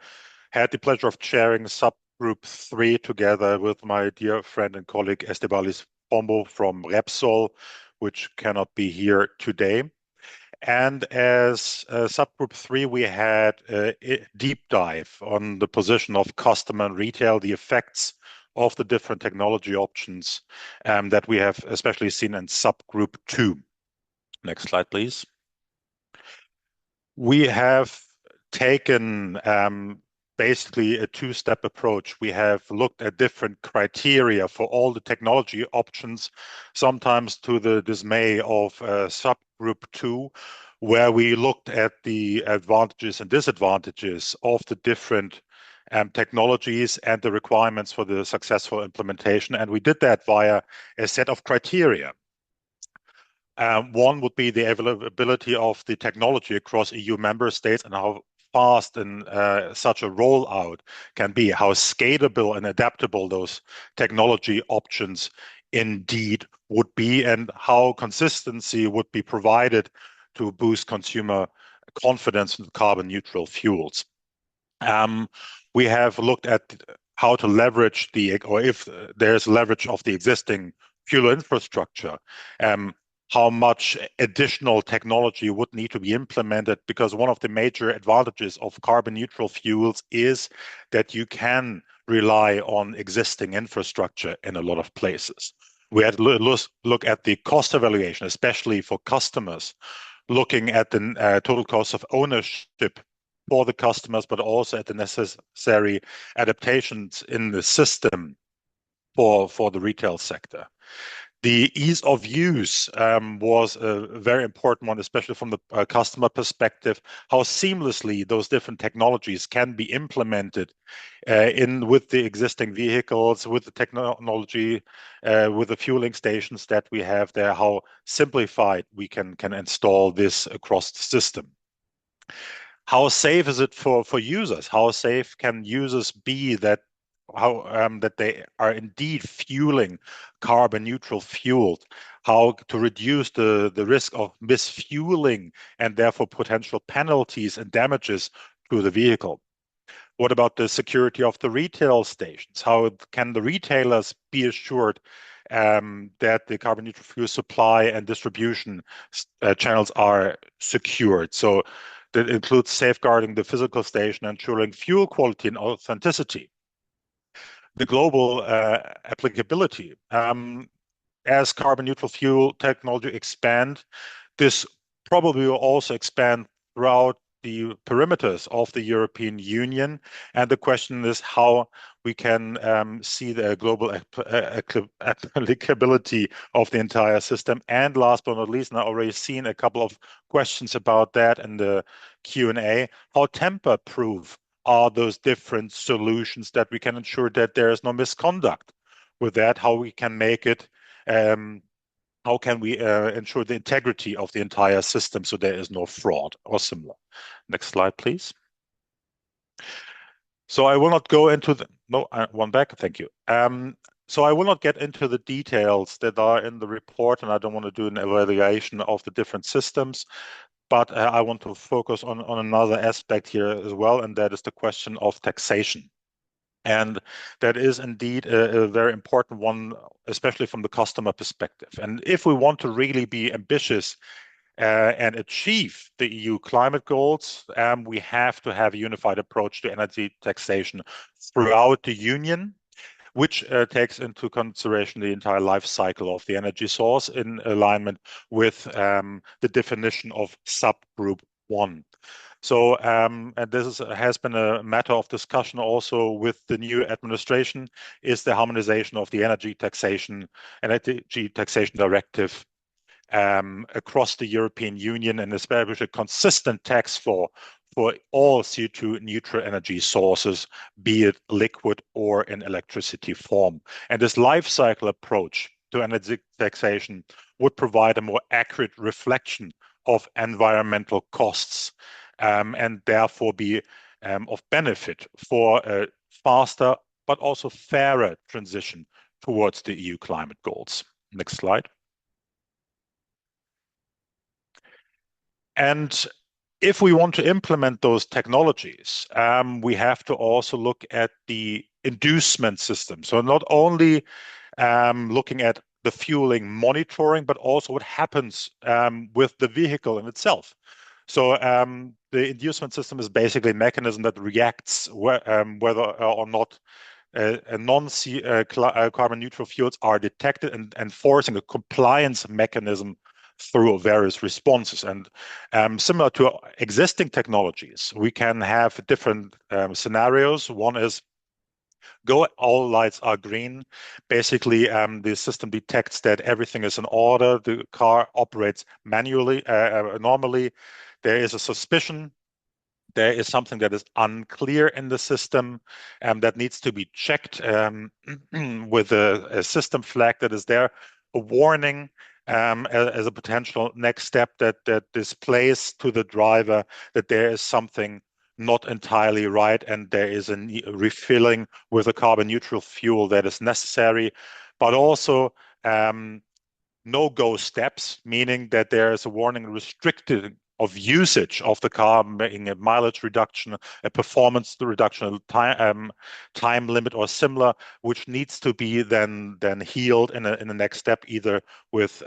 had the pleasure of chairing subgroup 3 together with my dear friend and colleague Estebalis Pombo from Repsol, which cannot be here today. And as subgroup 3, we had a deep dive on the position of customer and retail, the effects of the different technology options that we have especially seen in subgroup 2. Next slide, please. We have taken basically a two-step approach. We have looked at different criteria for all the technology options, sometimes to the dismay of subgroup 2, where we looked at the advantages and disadvantages of the different technologies and the requirements for the successful implementation. And we did that via a set of criteria. One would be the availability of the technology across EU member states and how fast and such a rollout can be, how scalable and adaptable those technology options indeed would be, and how consistency would be provided to boost consumer confidence in carbon neutral fuels. We have looked at how to leverage or if there's leverage of the existing fuel infrastructure, how much additional technology would need to be implemented, because one of the major advantages of carbon neutral fuels is that you can rely on existing infrastructure in a lot of places. We had to look at the cost evaluation, especially for customers, looking at the total cost of ownership for the customers, but also at the necessary adaptations in the system for the retail sector. The ease of use was a very important one, especially from the customer perspective, how seamlessly those different technologies can be implemented with the existing vehicles, with the technology, with the fueling stations that we have there, how simplified we can install this across the system. How safe is it for users? How safe can users be that they are indeed fueling carbon neutral fuels? How to reduce the risk of misfueling and therefore potential penalties and damages to the vehicle? What about the security of the retail stations? How can the retailers be assured that the carbon neutral fuel supply and distribution channels are secured? So that includes safeguarding the physical station, ensuring fuel quality and authenticity. The global applicability. As carbon neutral fuel technology expand, this probably will also expand throughout the perimeters of the European Union. And the question is how we can see the global applicability of the entire system. And last but not least, and I've already seen a couple of questions about that in the Q&A, how tamper-proof are those different solutions that we can ensure that there is no misconduct with that, how we can make it, how can we ensure the integrity of the entire system so there is no fraud or similar. Next slide, please. So I will not go into one back, thank you. So I will not get into the details that are in the report, and I don't want to do an evaluation of the different systems, but I want to focus on another aspect here as well, and that is the question of taxation. And that is indeed a very important one, especially from the customer perspective. And if we want to really be ambitious and achieve the EU climate goals, we have to have a unified approach to energy taxation throughout the Union, which takes into consideration the entire life cycle of the energy source in alignment with the definition of subgroup 1. So, and this has been a matter of discussion also with the new administration, is the harmonization of the energy taxation directive across the European Union and establish a consistent tax for all CO₂ neutral energy sources, be it liquid or in electricity form. And this life cycle approach to energy taxation would provide a more accurate reflection of environmental costs and therefore be of benefit for a faster but also fairer transition towards the EU climate goals. Next slide. And if we want to implement those technologies, we have to also look at the inducement system. So not only looking at the fueling monitoring, but also what happens with the vehicle in itself. So the inducement system is basically a mechanism that reacts whether or not non-carbon neutral fuels are detected and enforcing a compliance mechanism through various responses. And similar to existing technologies, we can have different scenarios. One is go, all lights are green. Basically, the system detects that everything is in order. The car operates manually, normally. There is a suspicion. There is something that is unclear in the system that needs to be checked with a system flag that is there, a warning as a potential next step that displays to the driver that there is something not entirely right and there is a refilling with a carbon neutral fuel that is necessary, but also no-go steps, meaning that there is a warning restricted of usage of the car, making a mileage reduction, a performance reduction, time limit or similar, which needs to be then healed in the next step, either with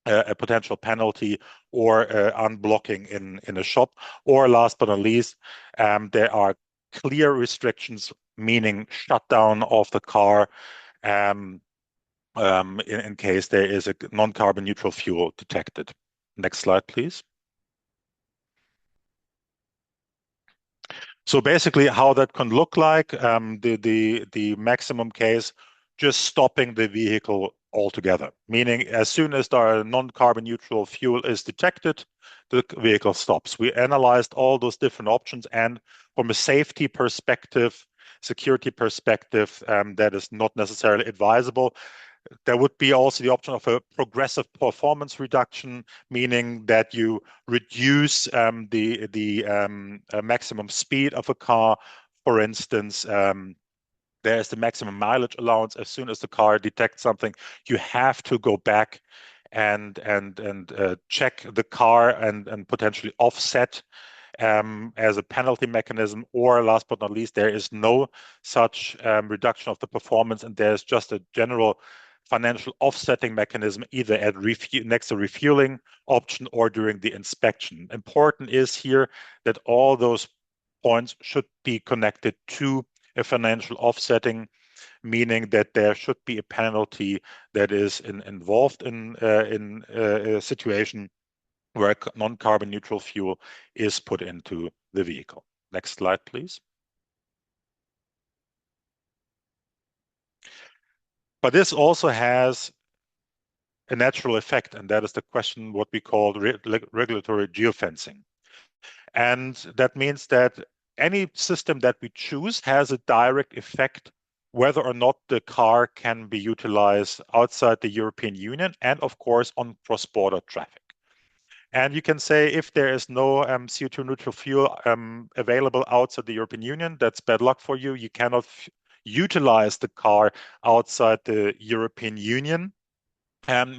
a potential penalty or unblocking in a shop. Or last but not least, there are clear restrictions, meaning shutdown of the car in case there is a non-carbon neutral fuel detected. Next slide, please. So basically how that can look like, the maximum case, just stopping the vehicle altogether, meaning as soon as the non-carbon neutral fuel is detected, the vehicle stops. We analyzed all those different options, and from a safety perspective, security perspective, that is not necessarily advisable. There would be also the option of a progressive performance reduction, meaning that you reduce the maximum speed of a car. For instance, there's the maximum mileage allowance. As soon as the car detects something, you have to go back and check the car and potentially offset as a penalty mechanism. Or last but not least, there is no such reduction of the performance, and there's just a general financial offsetting mechanism, either at next to refueling option or during the inspection. Important is here that all those points should be connected to a financial offsetting, meaning that there should be a penalty that is involved in a situation where non-carbon neutral fuel is put into the vehicle. Next slide, please. But this also has a natural effect, and that is the question what we call regulatory geofencing. And that means that any system that we choose has a direct effect whether or not the car can be utilized outside the European Union and, of course, on cross-border traffic. And you can say if there is no CO2 neutral fuel available outside the European Union, that's bad luck for you. You cannot utilize the car outside the European Union.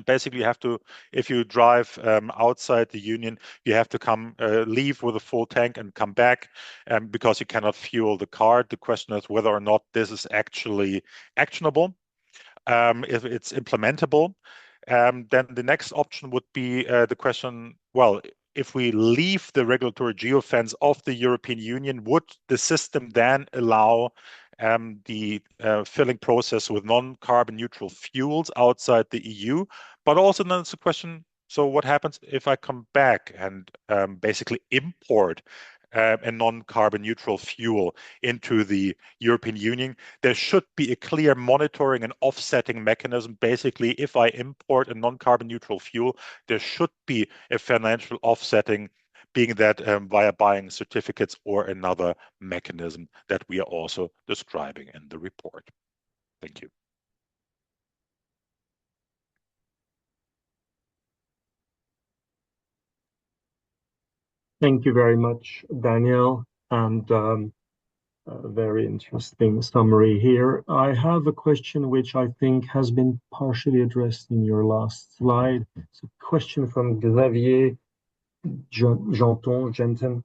Basically, you have to, if you drive outside the Union, you have to leave with a full tank and come back because you cannot fuel the car. The question is whether or not this is actually actionable, if it's implementable. Then the next option would be the question, well, if we leave the regulatory geofence of the European Union, would the system then allow the filling process with non-carbon neutral fuels outside the EU? But also then it's a question, so what happens if I come back and basically import a non-carbon neutral fuel into the European Union? There should be a clear monitoring and offsetting mechanism. Basically, if I import a non-carbon neutral fuel, there should be a financial offsetting, being that via buying certificates or another mechanism that we are also describing in the report. Thank you. Thank you very much, Daniel, and a very interesting summary here. I have a question which I think has been partially addressed in your last slide. It's a question from Xavier Genton.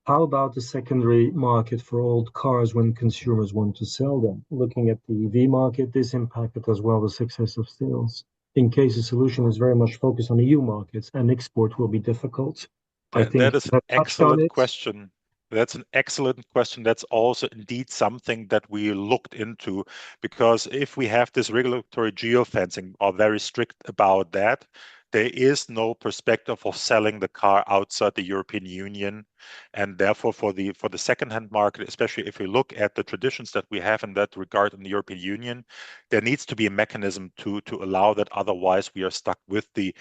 How about the secondary market for old cars when consumers want to sell them? Looking at the EV market, this impacted as well the success of sales. In case the solution is very much focused on EU markets and export will be difficult. I think that is an excellent question. That's an excellent question. That's also indeed something that we looked into, because if we have this regulatory geofencing, are very strict about that, there is no perspective of selling the car outside the European Union. And therefore, for the second-hand market, especially if we look at the traditions that we have in that regard in the European Union, there needs to be a mechanism to allow that. Otherwise, we are stuck with the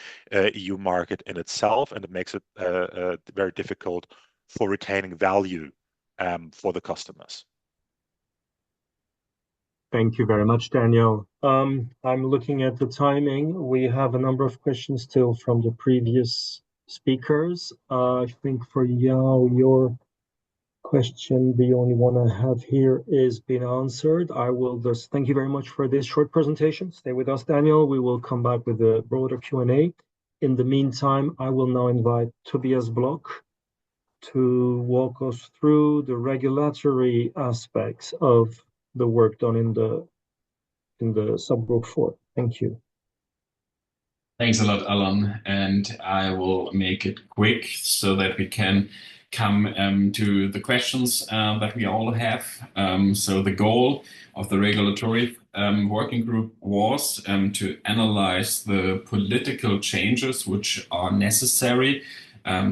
EU market in itself, and it makes it very difficult for retaining value for the customers. Thank you very much, Daniel. I'm looking at the timing. We have a number of questions still from the previous speakers. I think for Yao, your question, the only one I have here, is being answered. I will just thank you very much for this short presentation. Stay with us, Daniel. We will come back with a broader Q&A. In the meantime, I will now invite Tobias Bloch to walk us through the regulatory aspects of the work done in the subgroup 4. Thank you. Thanks a lot, Alan, and I will make it quick so that we can come to the questions that we all have. So the goal of the regulatory working group was to analyze the political changes which are necessary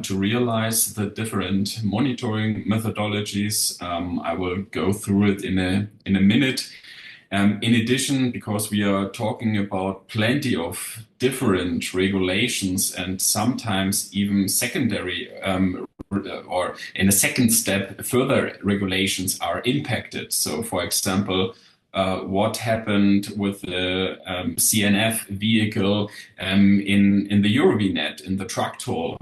to realize the different monitoring methodologies. I will go through it in a minute. In addition, because we are talking about plenty of different regulations and sometimes even secondary or in a second step, further regulations are impacted. So, for example, what happened with the CNF vehicle in the Eurovignette, in the truck toll?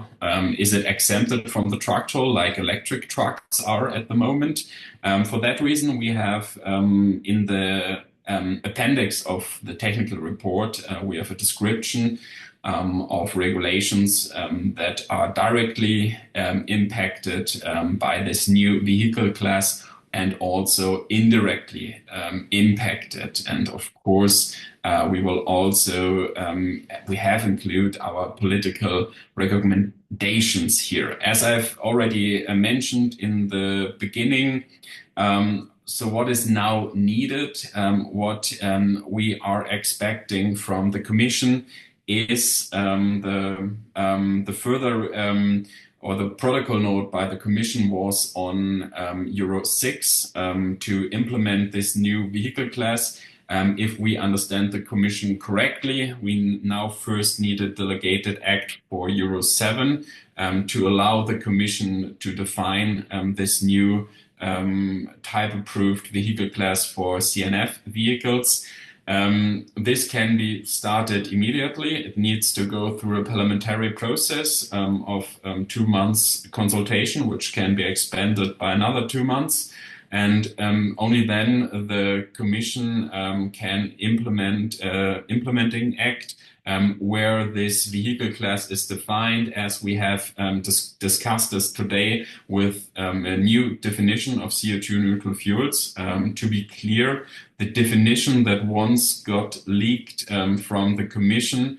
Is it exempted from the truck toll like electric trucks are at the moment? For that reason, we have in the appendix of the technical report, we have a description of regulations that are directly impacted by this new vehicle class, and also indirectly impacted. And of course, we will also, we have included our political recommendations here. As I've already mentioned in the beginning, so what is now needed, what we are expecting from the Commission is the further or the protocol note by the Commission was on Euro 6 to implement this new vehicle class. If we understand the Commission correctly, we now first need a delegated act for Euro 7 to allow the Commission to define this new type-approved vehicle class for CNF vehicles. This can be started immediately. It needs to go through a parliamentary process of 2 months consultation, which can be expanded by another 2 months. And only then the Commission can implement implementing act where this vehicle class is defined, as we have discussed this today, with a new definition of CO₂-neutral fuels. To be clear, the definition that once got leaked from the Commission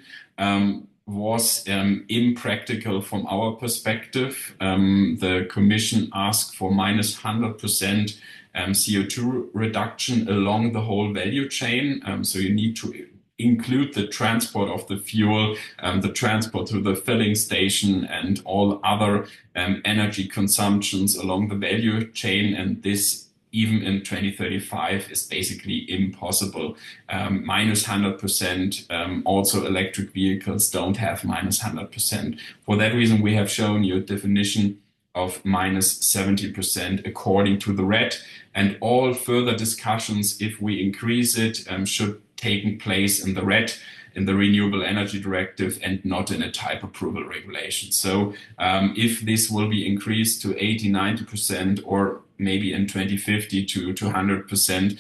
was impractical from our perspective. The Commission asked for -100% CO₂ reduction along the whole value chain. So you need to include the transport of the fuel, the transport to the filling station, and all other energy consumptions along the value chain. And this, even in 2035, is basically impossible. -100%. Also, electric vehicles don't have -100%. For that reason, we have shown you a definition of -70% according to the RED. And all further discussions, if we increase it, should take place in the RED, in the Renewable Energy Directive, and not in a type approval regulation. So if this will be increased to 80–90%, or maybe in 2050 to 100%,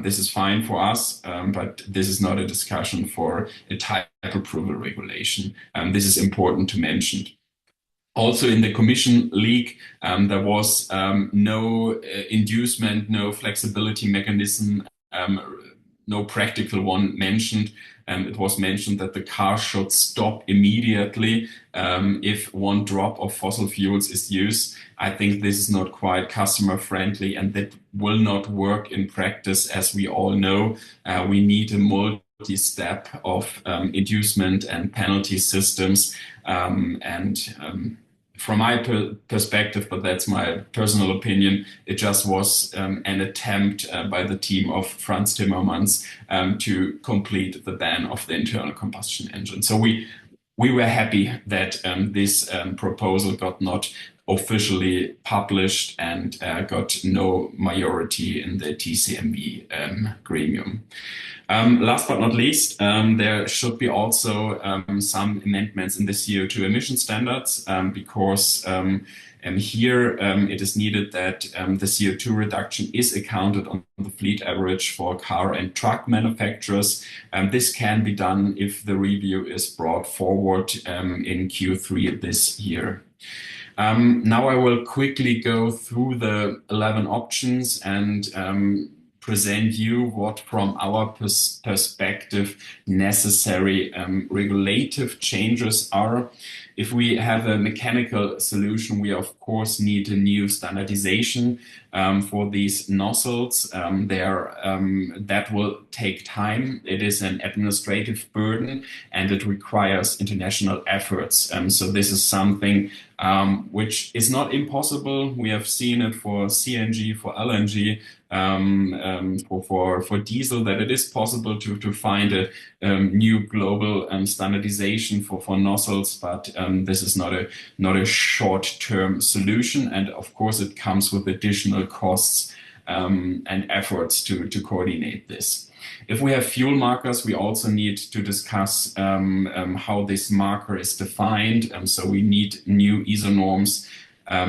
this is fine for us, but this is not a discussion for a type approval regulation. This is important to mention. Also, in the Commission leak, there was no inducement, no flexibility mechanism, no practical one mentioned. It was mentioned that the car should stop immediately if 1 drop of fossil fuels is used. I think this is not quite customer friendly, and that will not work in practice. As we all know, we need a step of inducement and penalty systems. From my perspective, but that's my personal opinion, it just was an attempt by the team of Franz Timmermans to complete the ban of the internal combustion engine. So we were happy that this proposal got not officially published and got no majority in the TCMV gremium. Last but not least, there should be also some amendments in the CO2 emission standards because here it is needed that the CO2 reduction is accounted on the fleet average for car and truck manufacturers. This can be done if the review is brought forward in Q3 this year. Now I will quickly go through the 11 options and present you what from our perspective necessary regulative changes are. If we have a mechanical solution, we of course need a new standardization for these nozzles. That will take time. It is an administrative burden and it requires international efforts. So this is something which is not impossible. We have seen it for CNG, for LNG, for diesel, that it is possible to find a new global standardization for nozzles, but this is not a short-term solution, and of course it comes with additional costs and efforts to coordinate this. If we have fuel markers, we also need to discuss how this marker is defined. So we need new ISO norms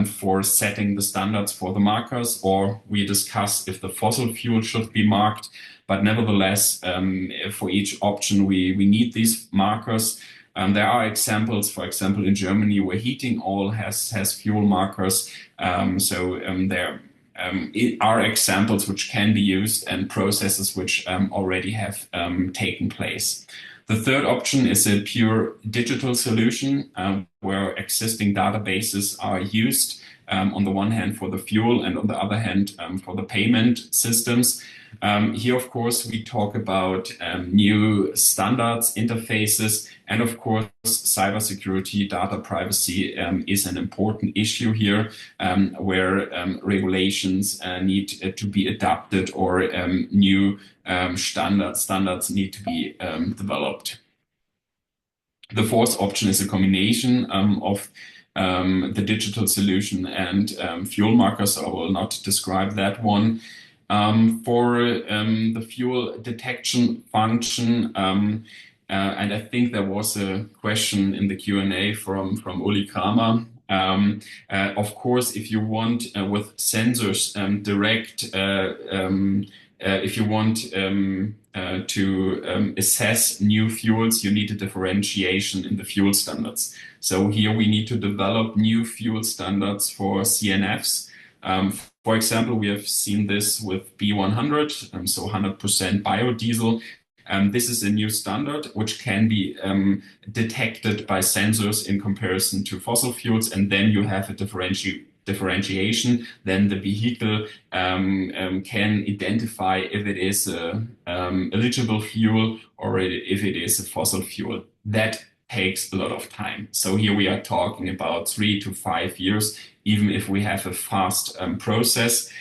for setting the standards for the markers, or we discuss if the fossil fuel should be marked. But nevertheless, for each option, we need these markers. There are examples, for example, in Germany, where heating oil has fuel markers. There are examples which can be used and processes which already have taken place. The third option is a pure digital solution where existing databases are used on the one hand for the fuel and on the other hand for the payment systems. Here, of course, we talk about new standards, interfaces, and of course, cybersecurity, data privacy is an important issue here where regulations need to be adapted or new standards need to be developed. The fourth option is a combination of the digital solution and fuel markers. So I will not describe that one. For the fuel detection function, and I think there was a question in the Q&A from Uli Kramer. Of course, if you want with sensors direct, if you want to assess new fuels, you need a differentiation in the fuel standards. So here we need to develop new fuel standards for CNFs. For example, we have seen this with B100, so 100% biodiesel. This is a new standard which can be detected by sensors in comparison to fossil fuels, and then you have a differentiation. Then the vehicle can identify if it is a eligible fuel or if it is a fossil fuel. That takes a lot of time. So here we are talking about 3 to 5 years, even if we have a fast process.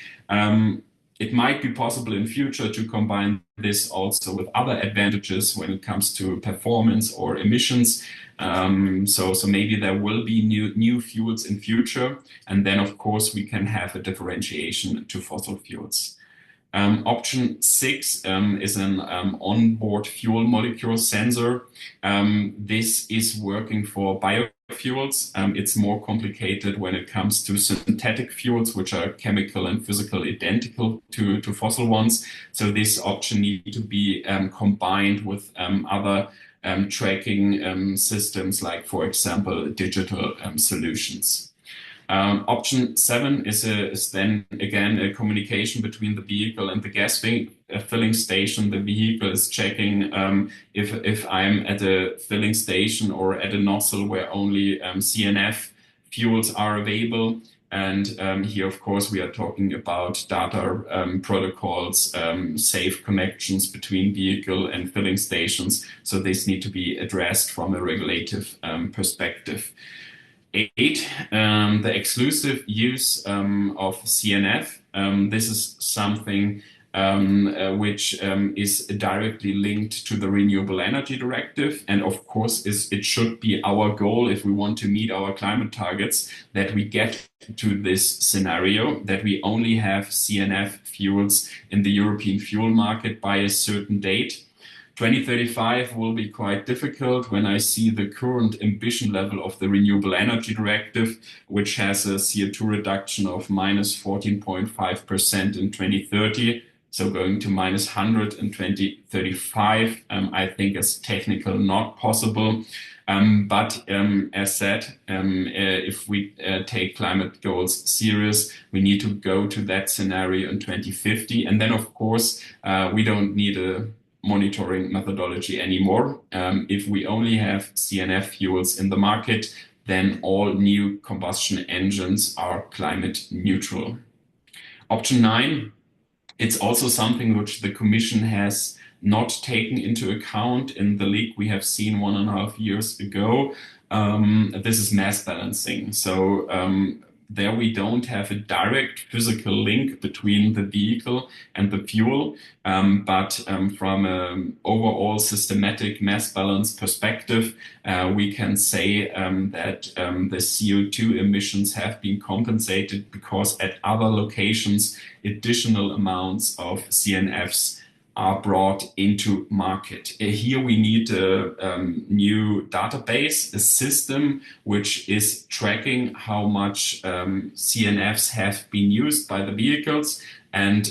It might be possible in future to combine this also with other advantages when it comes to performance or emissions. So maybe there will be new fuels in future, and then of course we can have a differentiation to fossil fuels. Option 6 is an onboard fuel molecule sensor. This is working for biofuels. It's more complicated when it comes to synthetic fuels, which are chemical and physical identical to fossil ones. So this option needs to be combined with other tracking systems, like, for example, digital solutions. Option 7 is then again a communication between the vehicle and the gas filling station. The vehicle is checking if I'm at a filling station or at a nozzle where only CNF fuels are available. And here, of course, we are talking about data protocols, safe connections between vehicle and filling stations. So these need to be addressed from a regulative perspective. 8, the exclusive use of CNF. This is something which is directly linked to the Renewable Energy Directive. And of course, it should be our goal, if we want to meet our climate targets, that we get to this scenario, that we only have CNF fuels in the European fuel market by a certain date. 2035 will be quite difficult when I see the current ambition level of the Renewable Energy Directive, which has a CO2 reduction of minus 14.5% in 2030. So going to minus 100 in 2035, I think is technically not possible. But as said, if we take climate goals serious, we need to go to that scenario in 2050. And then, of course, we don't need a monitoring methodology anymore. If we only have CNF fuels in the market, then all new combustion engines are climate neutral. Option 9, it's also something which the Commission has not taken into account in the leak we have seen 1.5 years ago. This is mass balancing. So there we don't have a direct physical link between the vehicle and the fuel, but from an overall systematic mass balance perspective, we can say that the CO2 emissions have been compensated because at other locations, additional amounts of CNFs are brought into market. Here we need a new database, a system which is tracking how much CNFs have been used by the vehicles, and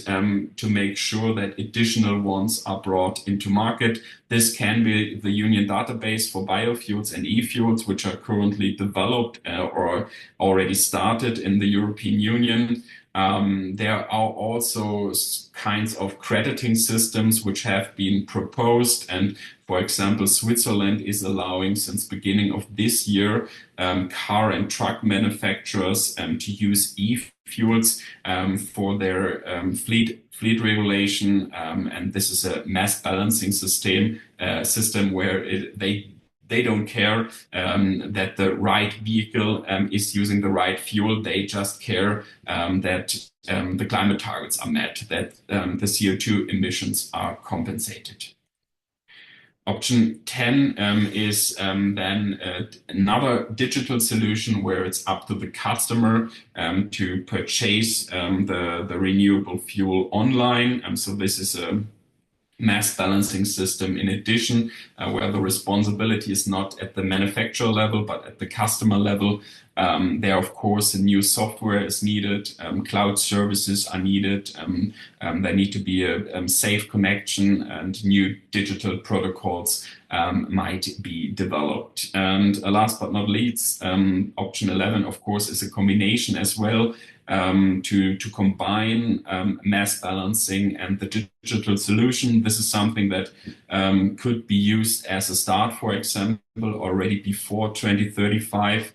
to make sure that additional ones are brought into market. This can be the Union database for biofuels and e-fuels, which are currently developed or already started in the European Union. There are also kinds of crediting systems which have been proposed, and for example, Switzerland is allowing since beginning of this year car and truck manufacturers to use e-fuels for their fleet regulation, and this is a mass balancing system where they don't care that the right vehicle is using the right fuel. They just care that the climate targets are met, that the CO2 emissions are compensated. Option 10 is then another digital solution where it's up to the customer to purchase the renewable fuel online. So this is a mass balancing system in addition, where the responsibility is not at the manufacturer level, but at the customer level. There, of course, a new software is needed, cloud services are needed, there need to be a safe connection, and new digital protocols might be developed. And last but not least, option 11, of course, is a combination as well, to combine mass balancing and the digital solution. This is something that could be used as a start, for example, already before 2035,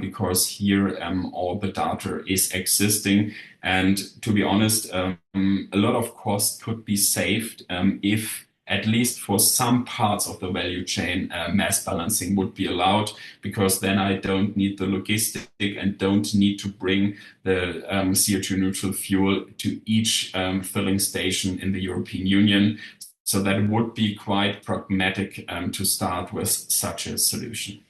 because here all the data is existing. And to be honest, a lot of cost could be saved if, at least for some parts of the value chain, mass balancing would be allowed, because then I don't need the logistic and don't need to bring the CO2 neutral fuel to each filling station in the European Union. So that would be quite pragmatic to start with such a solution.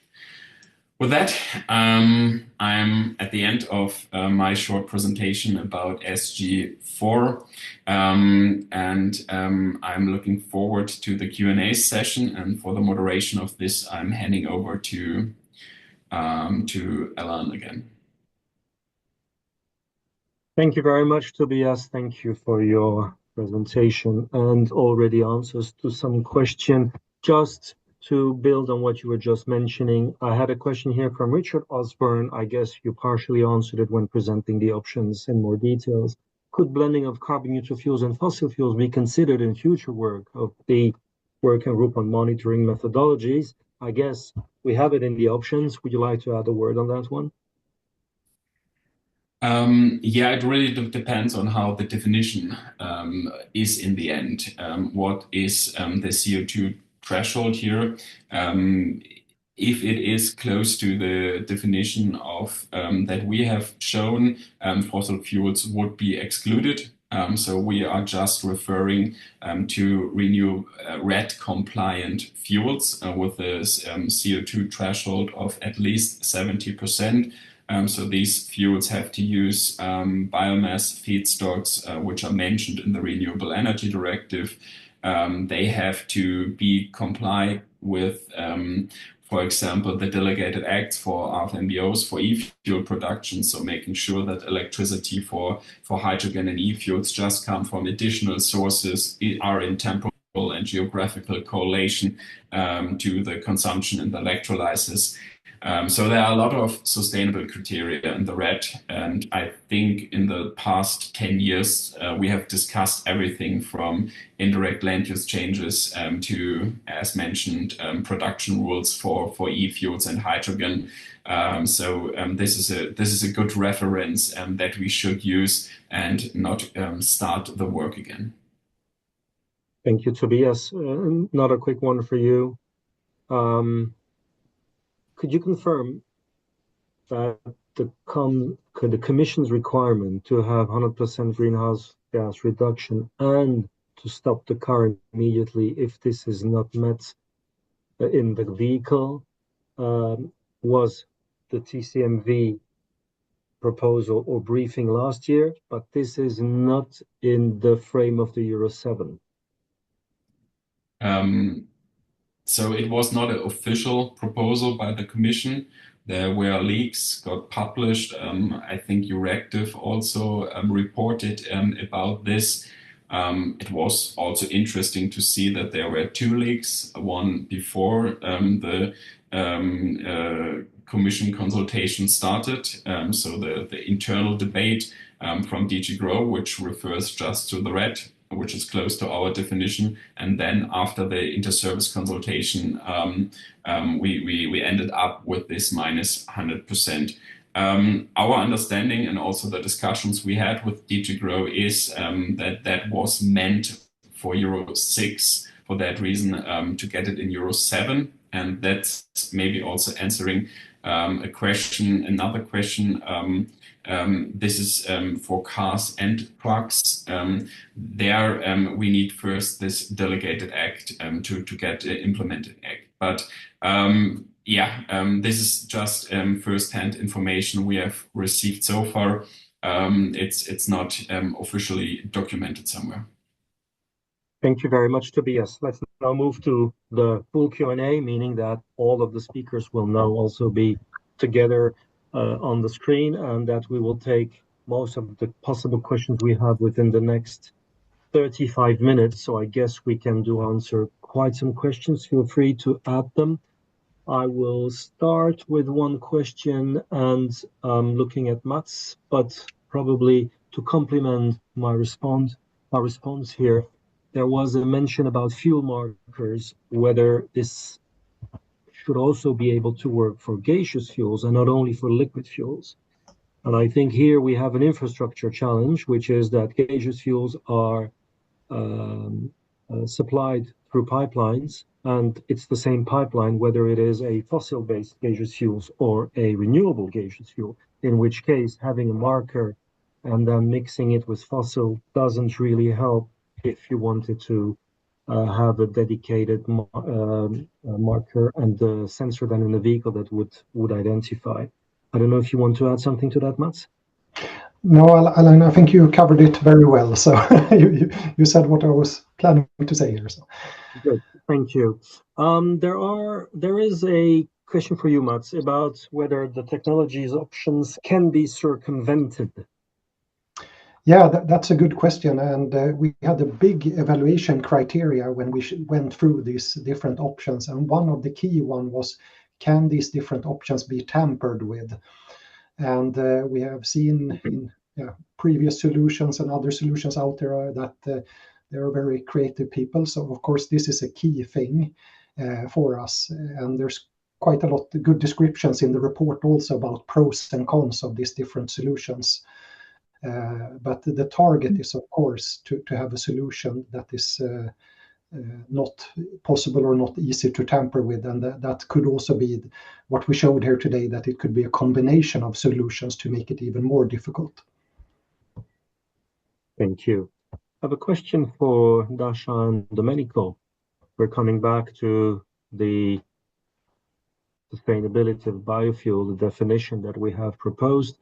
With that, I'm at the end of my short presentation about SG4, and I'm looking forward to the Q&A session. And for the moderation of this, I'm handing over to Alan again. Thank you very much, Tobias. Thank you for your presentation and already answers to some question. Just to build on what you were just mentioning, I had a question here from Richard Osborne. I guess you partially answered it when presenting the options in more details. Could blending of carbon neutral fuels and fossil fuels be considered in future work of the working group on monitoring methodologies? I guess we have it in the options. Would you like to add a word on that one? Yeah, it really depends on how the definition is in the end. What is the CO2 threshold here? If it is close to the definition of that we have shown, fossil fuels would be excluded. So we are just referring to RED compliant fuels with a CO2 threshold of at least 70%. So these fuels have to use biomass feedstocks, which are mentioned in the Renewable Energy Directive. They have to be compliant with, for example, the delegated acts for RFNBOs for e-fuel production. So making sure that electricity for hydrogen and e-fuels just come from additional sources, are in temporal and geographical correlation to the consumption and the electrolysis. So there are a lot of sustainable criteria in the RED, and I think in the past 10 years we have discussed everything from indirect land use changes to, as mentioned, production rules for e-fuels and hydrogen. So this is a good reference that we should use and not start the work again. Thank you, Tobias. Another quick one for you. Could you confirm that the Commission's requirement to have 100% greenhouse gas reduction and to stop the car immediately if this is not met in the vehicle was the TCMV proposal or briefing last year, but this is not in the frame of the Euro 7? So it was not an official proposal by the Commission. There were leaks got published. I think Euractiv also reported about this. It was also interesting to see that there were 2 leaks, one before the Commission consultation started. So the internal debate from DG GROW, which refers just to the RED, which is close to our definition, and then after the inter-service consultation, we ended up with this minus 100%. Our understanding and also the discussions we had with DG GROW is that was meant for Euro 6 for that reason to get it in Euro 7, and that's maybe also answering another question. This is for cars and trucks. There we need first this delegated act to get implemented act. But this is just first-hand information we have received so far. It's not officially documented somewhere. Thank you very much, Tobias. Let's now move to the full Q&A, meaning that all of the speakers will now also be together on the screen, and that we will take most of the possible questions we have within the next 35 minutes. So I guess we can answer quite some questions. Feel free to add them. I will start with one question and looking at Mats, but probably to complement my response here, there was a mention about fuel markers, whether this should also be able to work for gaseous fuels and not only for liquid fuels. And I think here we have an infrastructure challenge, which is that gaseous fuels are supplied through pipelines, and it's the same pipeline, whether it is a fossil-based gaseous fuels or a renewable gaseous fuel, in which case having a marker and then mixing it with fossil doesn't really help if you wanted to have a dedicated marker and the sensor then in the vehicle that would identify. I don't know if you want to add something to that, Mats? No, Alan, I think you covered it very well. So you said what I was planning to say here. So. Good, thank you. There is a question for you, Mats, about whether the technology's options can be circumvented. Yeah, that's a good question. And we had a big evaluation criteria when we went through these different options. And one of the key one was, can these different options be tampered with? And we have seen in previous solutions and other solutions out there that there are very creative people. So, of course, this is a key thing for us. And there's quite a lot of good descriptions in the report also about pros and cons of these different solutions. But the target is, of course, to have a solution that is not possible or not easy to tamper with. And that could also be what we showed here today, that it could be a combination of solutions to make it even more difficult. Thank you. I have a question for Dasha and Domenico. We're coming back to the sustainability of biofuel, the definition that we have proposed.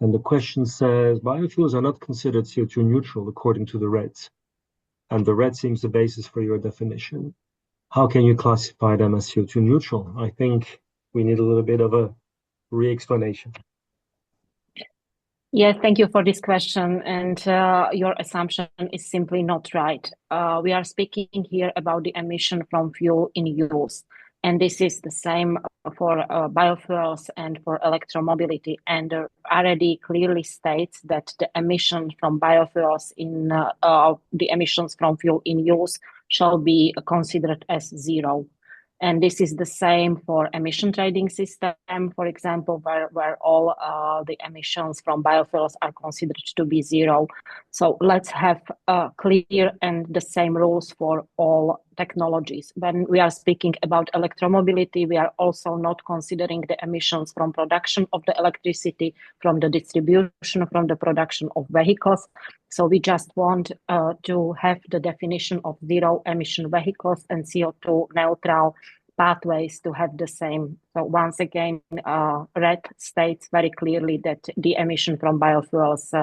And the question says, biofuels are not considered CO2 neutral according to the REDS. And the RED seems the basis for your definition. How can you classify them as CO2 neutral? I think we need a little bit of a re-explanation. Yes, thank you for this question. And your assumption is simply not right. We are speaking here about the emission from fuel in use. And this is the same for biofuels and for electromobility. And already clearly states that the emissions from biofuels in the emissions from fuel in use shall be considered as zero. And this is the same for emission trading system, for example, where all the emissions from biofuels are considered to be zero. So let's have clear and the same rules for all technologies. When we are speaking about electromobility, we are also not considering the emissions from production of the electricity, from the distribution, from the production of vehicles. So we just want to have the definition of zero emission vehicles and CO2 neutral pathways to have the same. So once again, RED states very clearly that the emission from biofuels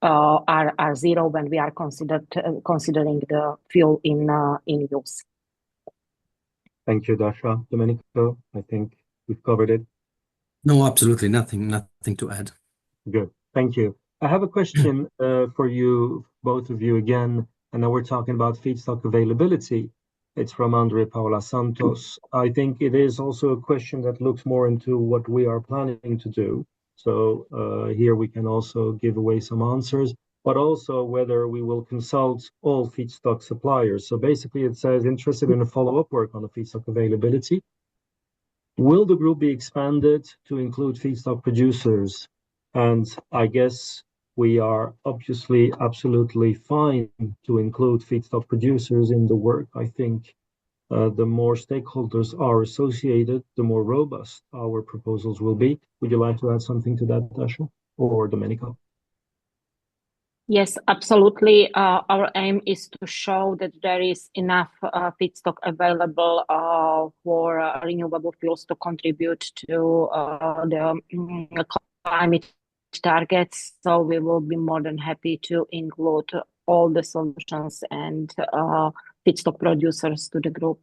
are zero when we are considering the fuel in use. Thank you, Dasha. Domenico, I think we've covered it. No, absolutely nothing to add. Good, thank you. I have a question for you, both of you again, and now we're talking about feedstock availability. It's from Andre Paula Santos. I think it is also a question that looks more into what we are planning to do. So here we can also give away some answers, but also whether we will consult all feedstock suppliers. So basically it says interested in a follow-up work on the feedstock availability. Will the group be expanded to include feedstock producers? And I guess we are obviously absolutely fine to include feedstock producers in the work. I think the more stakeholders are associated, the more robust our proposals will be. Would you like to add something to that, Dasha or Domenico? Yes, absolutely. Our aim is to show that there is enough feedstock available for renewable fuels to contribute to the climate targets. So we will be more than happy to include all the solutions and feedstock producers to the group.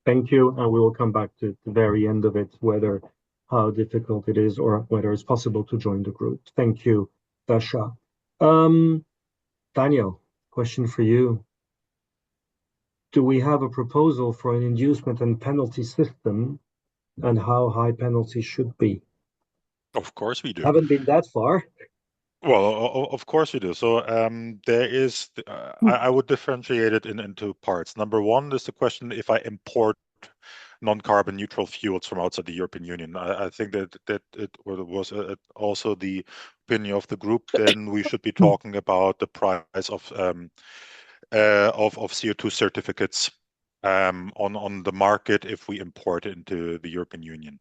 Thank you. And we will come back to the very end of it, whether how difficult it is or whether it's possible to join the group. Thank you, Dasha. Daniel, question for you. Do we have a proposal for an inducement and penalty system and how high penalties should be? Of course we do. Haven't been that far. Well, of course we do. So there is, I would differentiate it into parts. Number one is the question if I import non-carbon neutral fuels from outside the European Union. I think that it was also the opinion of the group. Then we should be talking about the price of CO2 certificates on the market if we import into the European Union.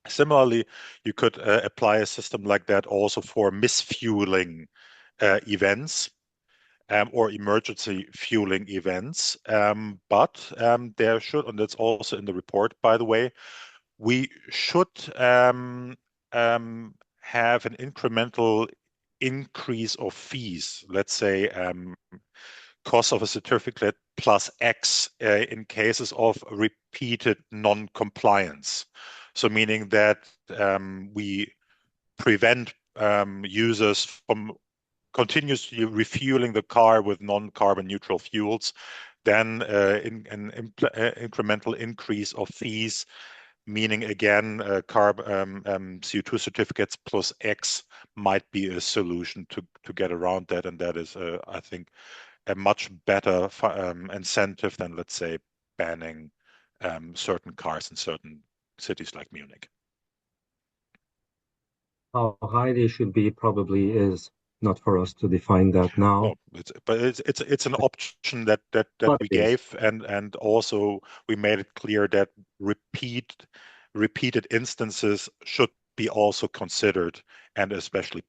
Similarly, you could apply a system like that also for misfueling events or emergency fueling events. But there should, and that's also in the report, by the way, we should have an incremental increase of fees, let's say cost of a certificate plus X in cases of repeated non-compliance. So meaning that we prevent users from continuously refueling the car with non-carbon neutral fuels, then an incremental increase of fees, meaning again CO2 certificates plus X might be a solution to get around that, and that is I think a much better incentive than, let's say, banning certain cars in certain cities like Munich. How high they should be probably is not for us to define that now. No, it's an option that But we it is. gave, and also we made it clear that repeated instances should be also considered and especially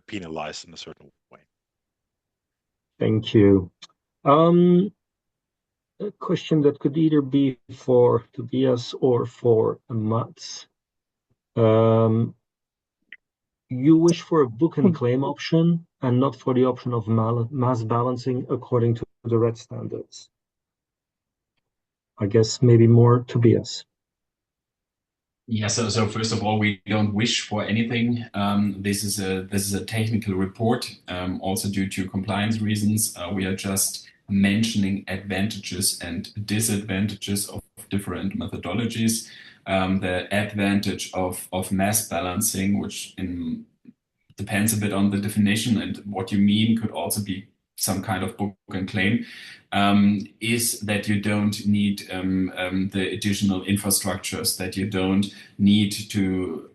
penalized in a certain way. Thank you. A question that could either be for Tobias or for Mats. You wish for a book and claim option and not for the option of mass balancing according to the red standards. I guess maybe more Tobias. Yeah, so first of all, we don't wish for anything. This is a technical report, also due to compliance reasons. We are just mentioning advantages and disadvantages of different methodologies. The advantage of mass balancing, which depends a bit on the definition and what you mean, could also be some kind of book and claim, is that you don't need the additional infrastructures, that you don't need to,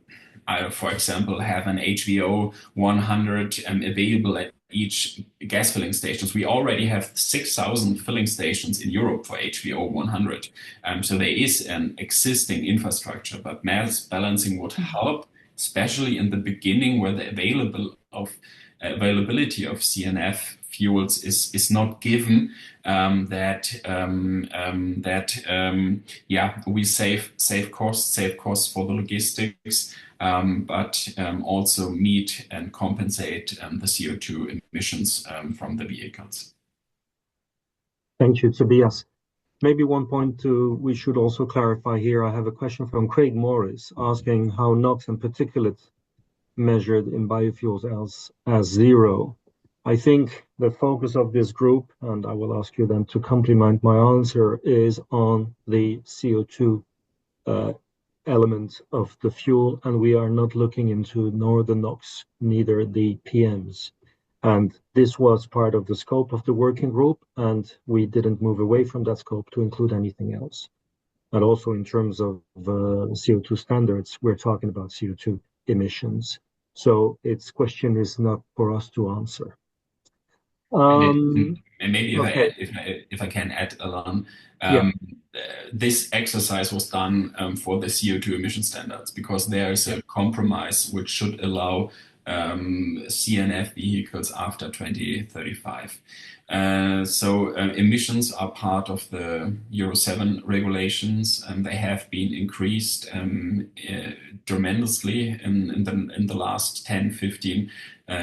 for example, have an HVO 100 available at each gas filling stations. We already have 6,000 filling stations in Europe for HVO 100. So there is an existing infrastructure, but mass balancing would help, especially in the beginning where the availability of CNF fuels is not given, we save costs for the logistics, but also meet and compensate the CO2 emissions from the vehicles. Thank you, Tobias. Maybe one point we should also clarify here. I have a question from Craig Morris asking how NOx and particulate measured in biofuels as zero. I think the focus of this group, and I will ask you then to complement my answer, is on the CO2 element of the fuel, and we are not looking into nor the NOx, neither the PMs. And this was part of the scope of the working group, and we didn't move away from that scope to include anything else. And also in terms of CO2 standards, we're talking about CO2 emissions. So its question is not for us to answer. And maybe okay. if I can add, Alan, Yeah. this exercise was done for the CO2 emission standards because there is a compromise which should allow CNF vehicles after 2035. So emissions are part of the Euro 7 regulations, and they have been increased tremendously in the last 10, 15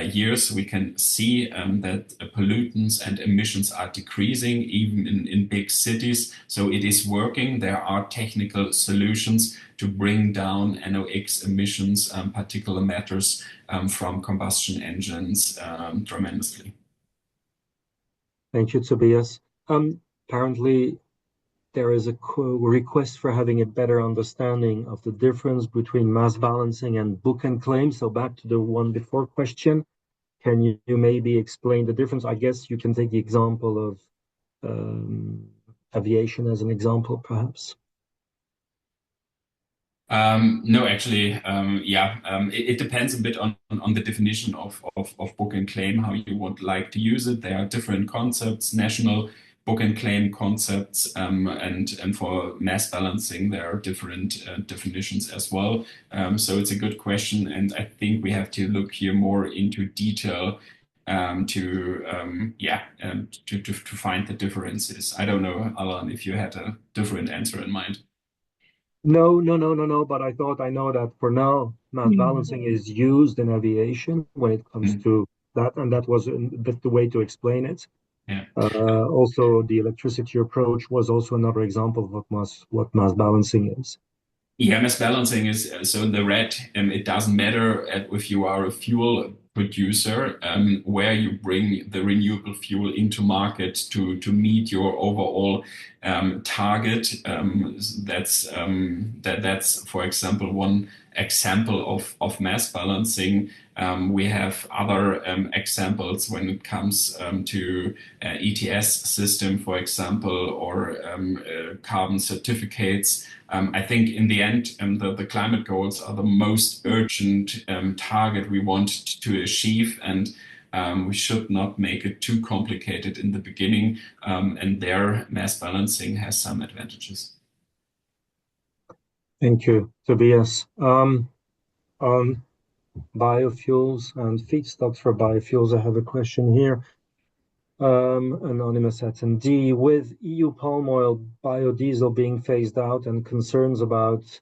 years. We can see that pollutants and emissions are decreasing even in big cities. So it is working. There are technical solutions to bring down NOx emissions, particulate matters from combustion engines tremendously. Thank you, Tobias. Apparently, there is a request for having a better understanding of the difference between mass balancing and book and claim. So back to the one before question, can you maybe explain the difference? I guess you can take the example of aviation as an example, perhaps. No, actually, it depends a bit on the definition of book and claim, how you would like to use it. There are different concepts, national book and claim concepts, and for mass balancing, there are different definitions as well. So it's a good question, and I think we have to look here more into detail to find the differences. I don't know, Alan, if you had a different answer in mind. No. But I thought I know that for now, mass balancing is used in aviation when it comes to that, and that was the way to explain it. Yeah. Also, the electricity approach was also another example of what mass balancing is. Yeah, mass balancing is so the red. It doesn't matter if you are a fuel producer where you bring the renewable fuel into market to meet your overall target. That's for example one example of mass balancing. We have other examples when it comes to ETS system, for example, or carbon certificates. I think in the end, the climate goals are the most urgent target we want to achieve, and we should not make it too complicated in the beginning, and there mass balancing has some advantages. Thank you, Tobias. On biofuels and feedstocks for biofuels, I have a question here. Anonymous attendee, with EU palm oil biodiesel being phased out and concerns about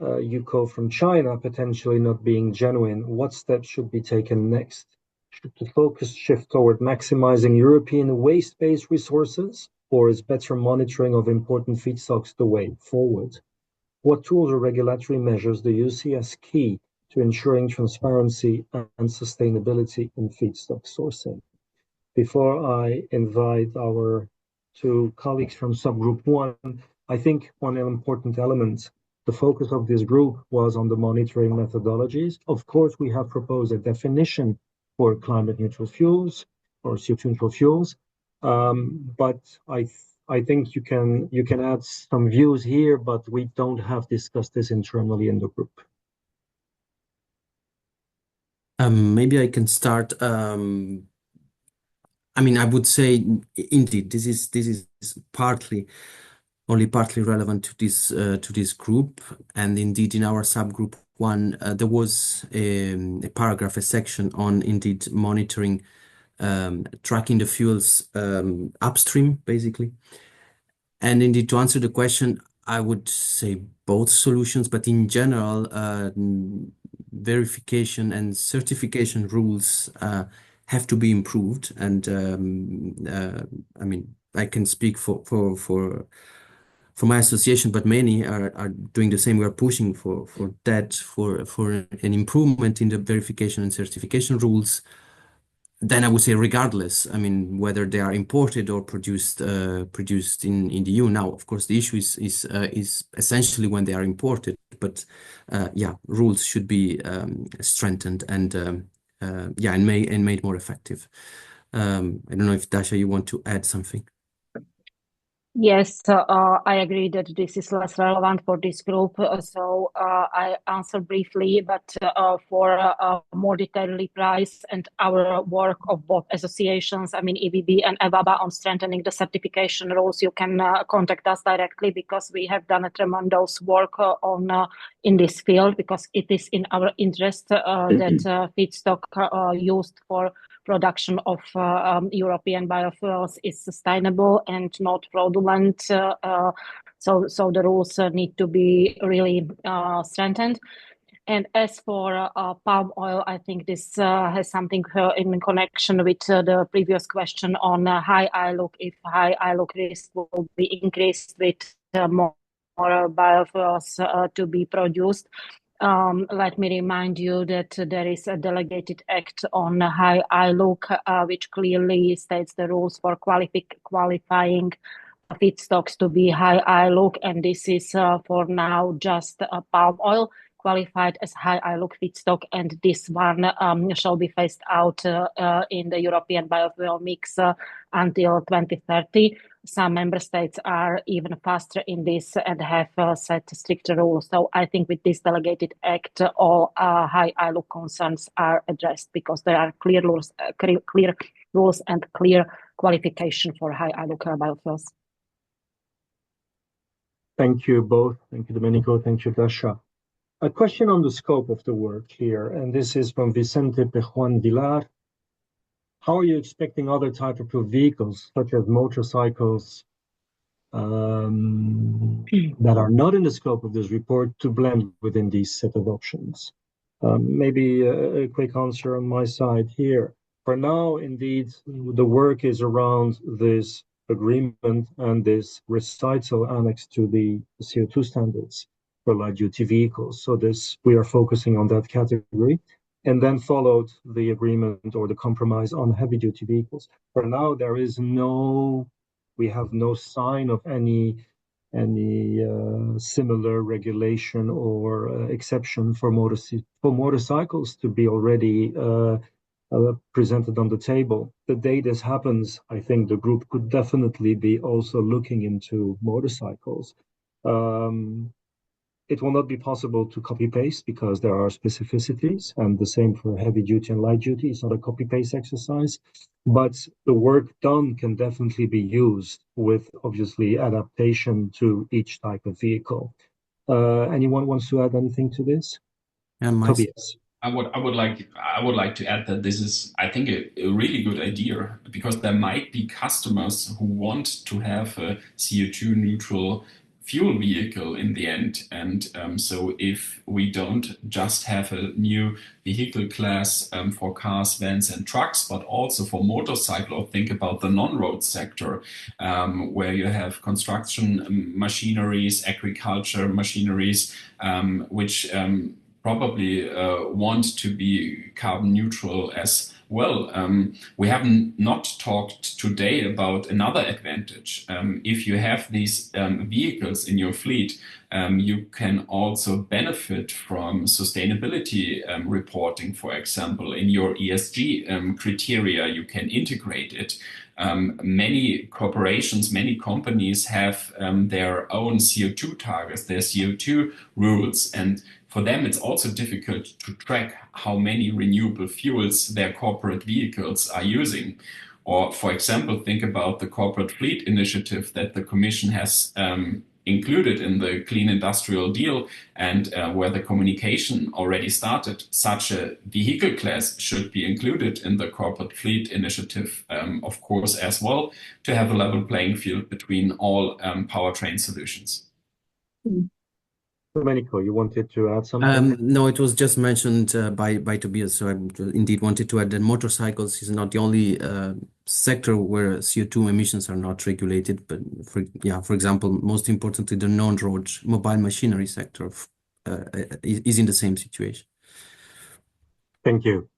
UCO from China potentially not being genuine, what steps should be taken next? Should the focus shift toward maximizing European waste-based resources, or is better monitoring of important feedstocks the way forward? What tools or regulatory measures do you see as key to ensuring transparency and sustainability in feedstock sourcing? Before I invite our two colleagues from subgroup 1, I think one important element, the focus of this group was on the monitoring methodologies. Of course, we have proposed a definition for climate neutral fuels or CO₂-neutral fuels, but I think you can add some views here, but we don't have discussed this internally in the group. Maybe I can start. I mean, I would say indeed this is only partly relevant to this group, and indeed in our subgroup 1 there was a paragraph, a section on indeed monitoring, tracking the fuels upstream basically, and indeed to answer the question, I would say both solutions, but in general, verification and certification rules have to be improved, and I mean, I can speak for my association, but many are doing the same. We are pushing for that, for an improvement in the verification and certification rules. Then I would say regardless, I mean, whether they are imported or produced in the EU. Now, of course, the issue is essentially when they are imported, but yeah, rules should be strengthened and yeah, and made more effective. I don't know if Dasha, you want to add something. Yes, I agree that this is less relevant for this group, so I answer briefly, but for more detailed price and our work of both associations, I mean EVB and EVABA, on strengthening the certification rules, you can contact us directly, because we have done a tremendous work in this field, because it is in our interest that feedstock used for production of European biofuels is sustainable and not fraudulent. So the rules need to be really strengthened. And as for palm oil, I think this has something in connection with the previous question on high ILUC, if high ILUC risk will be increased with more biofuels to be produced. Let me remind you that there is a delegated act on high ILUC, which clearly states the rules for qualifying feedstocks to be high ILUC, and this is for now just palm oil qualified as high ILUC feedstock, and this one shall be phased out in the European biofuel mix until 2030. Some member states are even faster in this and have set stricter rules. So I think with this delegated act, all high ILUC concerns are addressed, because there are clear rules and clear qualification for high ILUC biofuels. Thank you both. Thank you, Domenico. Thank you, Dasha. A question on the scope of the work here, and this is from Vicente Pejuan Vilar. How are you expecting other types of vehicles, such as motorcycles, that are not in the scope of this report, to blend within these set of options? Maybe a quick answer on my side here. For now, indeed, the work is around this agreement and this recital annex to the CO2 standards for light-duty vehicles. So we are focusing on that category, and then followed the agreement or the compromise on heavy-duty vehicles. For now, we have no sign of any any similar regulation or exception for motorcycles to be already presented on the table. The day this happens, I think the group could definitely be also looking into motorcycles. It will not be possible to copy-paste because there are specificities, and the same for heavy duty and light duty. It's not a copy-paste exercise, but the work done can definitely be used with, obviously, adaptation to each type of vehicle. Anyone wants to add anything to this? Tobias. I would like to add that this is, I think, a really good idea, because there might be customers who want to have a CO2 neutral fuel vehicle in the end. And so if we don't just have a new vehicle class for cars, vans and trucks, but also for motorcycle, or think about the non-road sector, where you have construction machineries, agriculture machineries, which probably want to be carbon neutral as well. We haven't not talked today about another advantage. If you have these vehicles in your fleet, you can also benefit from sustainability reporting, for example. In your ESG criteria, you can integrate it. Many corporations, many companies have their own CO2 targets, their CO2 rules, and for them, it's also difficult to track how many renewable fuels their corporate vehicles are using. Or, for example, think about the corporate fleet initiative that the Commission has included in the Clean Industrial Deal, and where the communication already started. Such a vehicle class should be included in the corporate fleet initiative, of course, as well, to have a level playing field between all powertrain solutions. Domenico, you wanted to add something? No, it was just mentioned by Tobias. So I indeed wanted to add that motorcycles is not the only sector where CO2 emissions are not regulated, but for example, most importantly, the non-road mobile machinery sector is in the same situation. Thank you.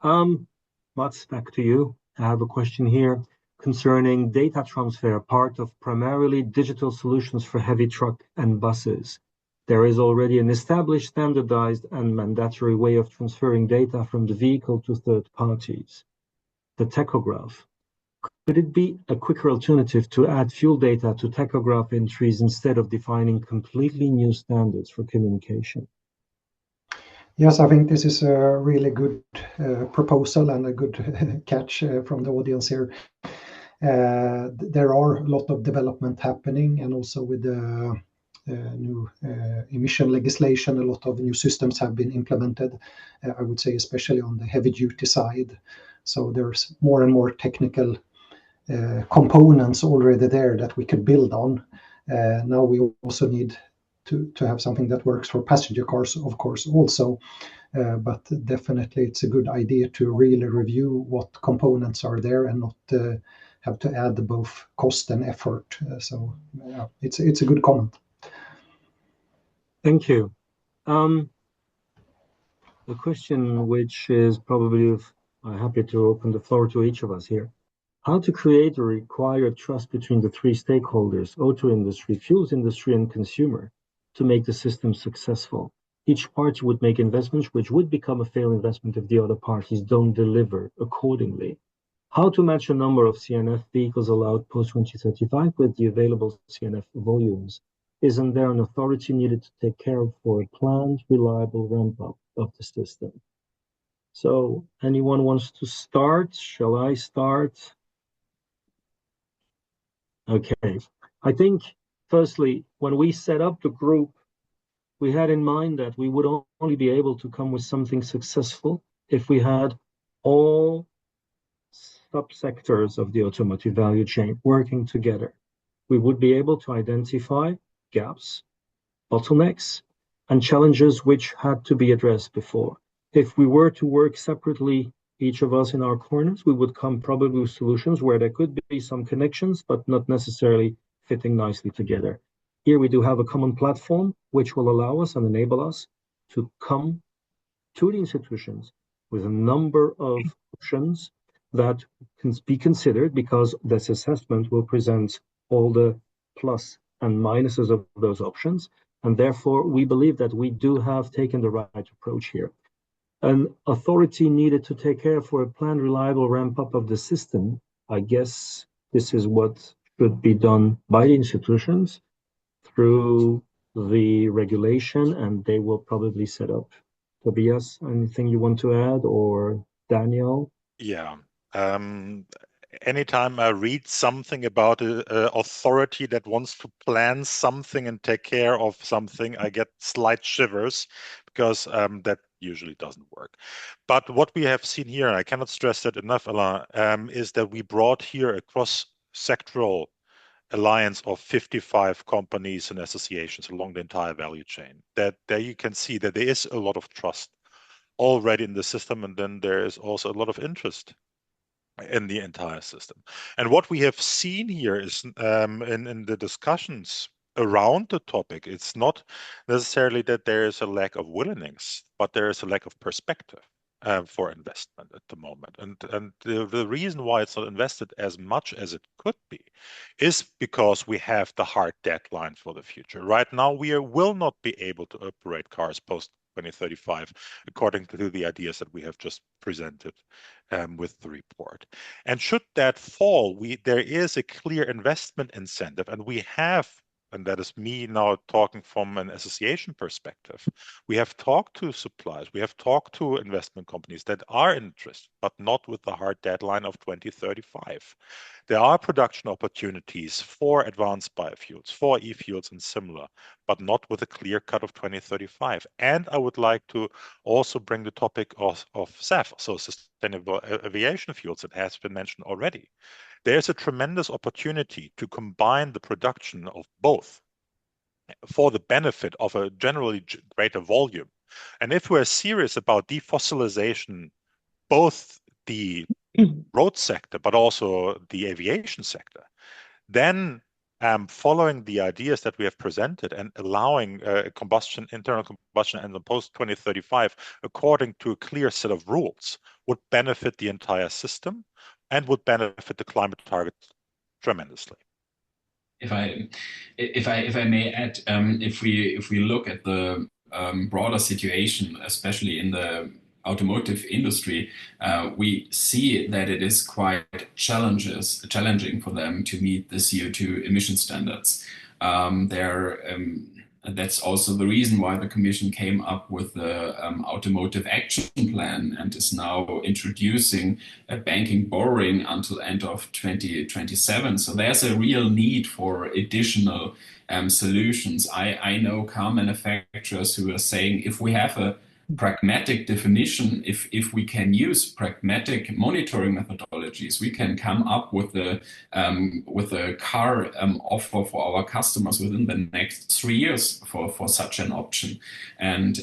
Mats, back to you. I have a question here concerning data transfer, part of primarily digital solutions for heavy truck and buses. There is already an established, standardized, and mandatory way of transferring data from the vehicle to third parties. The tachograph. Could it be a quicker alternative to add fuel data to tachograph entries instead of defining completely new standards for communication? Yes, I think this is a really good proposal and a good catch from the audience here. There are a lot of development happening, and also with the new emission legislation, a lot of new systems have been implemented, I would say, especially on the heavy duty side. So there's more and more technical components already there that we could build on. Now we also need to have something that works for passenger cars, of course, also. But definitely it's a good idea to really review what components are there and not have to add both cost and effort. So it's a good comment. Thank you. The question, which is probably, I'm happy to open the floor to each of us here. How to create a required trust between the three stakeholders, auto industry, fuels industry, and consumer, to make the system successful. Each party would make investments which would become a failed investment if the other parties don't deliver accordingly. How to match a number of CNF vehicles allowed post-2035 with the available CNF volumes. Isn't there an authority needed to take care of for a planned, reliable ramp-up of the system? So, anyone wants to start? Shall I start? Okay. I think, firstly, when we set up the group, we had in mind that we would only be able to come with something successful if we had all subsectors of the automotive value chain working together. We would be able to identify gaps, bottlenecks, and challenges which had to be addressed before. If we were to work separately, each of us in our corners, we would come probably with solutions where there could be some connections, but not necessarily fitting nicely together. Here we do have a common platform, which will allow us and enable us to come to the institutions with a number of options that can be considered, because this assessment will present all the plus and minuses of those options. And therefore, we believe that we do have taken the right approach here. An authority needed to take care for a planned reliable ramp up of the system. I guess this is what should be done by the institutions through the regulation, and they will probably set up. Tobias, anything you want to add, or Daniel? Yeah. Anytime I read something about an authority that wants to plan something and take care of something, I get slight shivers because that usually doesn't work. But what we have seen here, and I cannot stress that enough, Alain, is that we brought here a cross-sectoral alliance of 55 companies and associations along the entire value chain. That there you can see that there is a lot of trust already in the system, and then there is also a lot of interest in the entire system. And what we have seen here is in the discussions around the topic, it's not necessarily that there is a lack of willingness, but there is a lack of perspective for investment at the moment. And the reason why it's not invested as much as it could be is because we have the hard deadline for the future. Right now, we will not be able to operate cars post 2035, according to the ideas that we have just presented with the report. And should that fall, there is a clear investment incentive, and we have, and that is me now talking from an association perspective, we have talked to suppliers, we have talked to investment companies that are interested, but not with the hard deadline of 2035. There are production opportunities for advanced biofuels, for e-fuels and similar, but not with a clear cut of 2035. And I would like to also bring the topic of SAF, so sustainable aviation fuels, that has been mentioned already. There's a tremendous opportunity to combine the production of both for the benefit of a generally greater volume. And if we're serious about defossilization, both the road sector, but also the aviation sector, then following the ideas that we have presented and allowing internal combustion engine post 2035 according to a clear set of rules would benefit the entire system and would benefit the climate targets tremendously. If I may add, if we look at the broader situation, especially in the automotive industry, we see that it is quite challenging for them to meet the CO2 emission standards. That's also the reason why the Commission came up with the Automotive Action Plan and is now introducing banking borrowing until end of 2027. So there's a real need for additional solutions. I know car manufacturers who are saying if we have a pragmatic definition, if we can use pragmatic monitoring methodologies, we can come up with a car offer for our customers within the next 3 years for such an option. And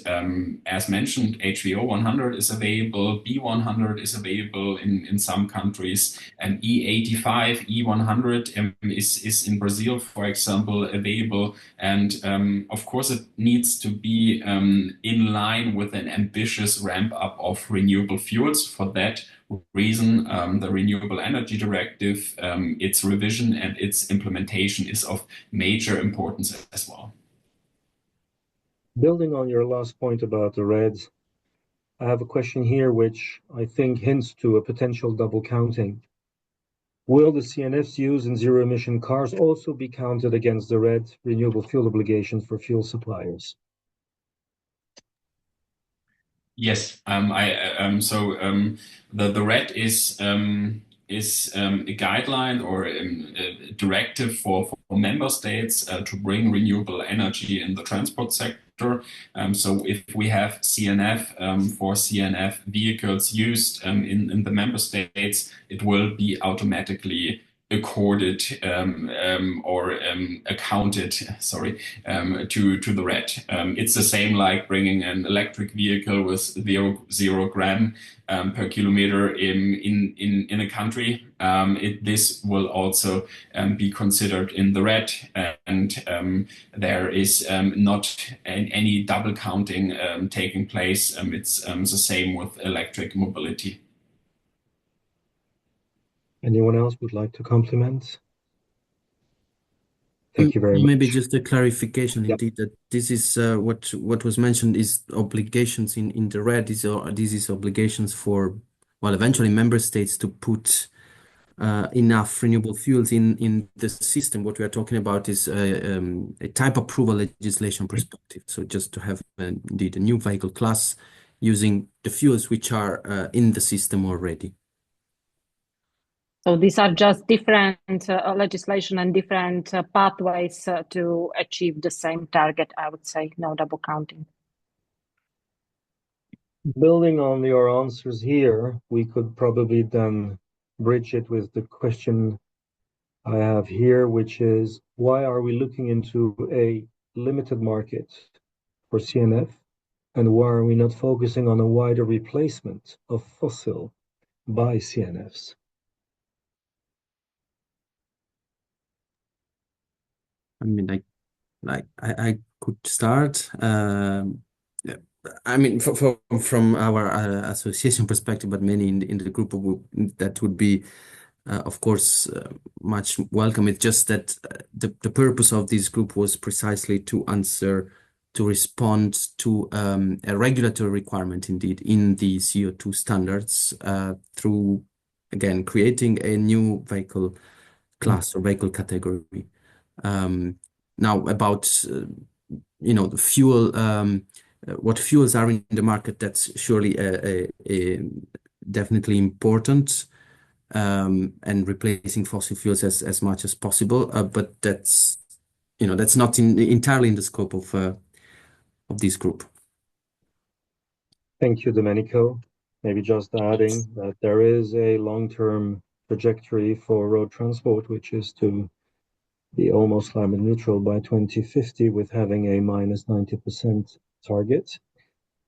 as mentioned, HVO 100 is available, B100 is available in some countries, and E85, E100 is in Brazil, for example, available. And of course, it needs to be in line with an ambitious ramp up of renewable fuels. For that reason, the Renewable Energy Directive, its revision and its implementation is of major importance as well. Building on your last point about the REDs, I have a question here which I think hints to a potential double counting. Will the CNFs used in zero emission cars also be counted against the RED renewable fuel obligations for fuel suppliers? Yes, the RED is a guideline or a directive for member states to bring renewable energy in the transport sector. So if we have CNF for CNF vehicles used in the member states, it will be automatically accorded or accounted, to the RED. It's the same like bringing an electric vehicle with zero gram per kilometer in a country. This will also be considered in the RED, and there is not any double counting taking place. It's the same with electric mobility. Anyone else would like to compliment? Thank you very much. Maybe just a clarification, Yep. indeed, that this is what was mentioned is obligations in the red. These is obligations for, well, eventually member states to put enough renewable fuels in the system. What we are talking about is a type approval legislation perspective. So just to have indeed a new vehicle class using the fuels which are in the system already. So these are just different legislation and different pathways to achieve the same target, I would say, no double counting. Building on your answers here, we could probably then bridge it with the question I have here, which is, why are we looking into a limited market for CNF, and why are we not focusing on a wider replacement of fossil by CNFs? I mean, I could start. Yeah, I mean, from our association perspective, but many in the group that would be, of course, much welcome. It's just that the purpose of this group was precisely to respond to a regulatory requirement, indeed, in the CO2 standards through, again, creating a new vehicle class or vehicle category. Now about the fuel, what fuels are in the market, that's surely a definitely important, and replacing fossil fuels as much as possible. But that's not entirely in the scope of this group. Thank you, Domenico. Maybe just adding that there is a long-term trajectory for road transport, which is to be almost climate neutral by 2050 with having a minus 90% target,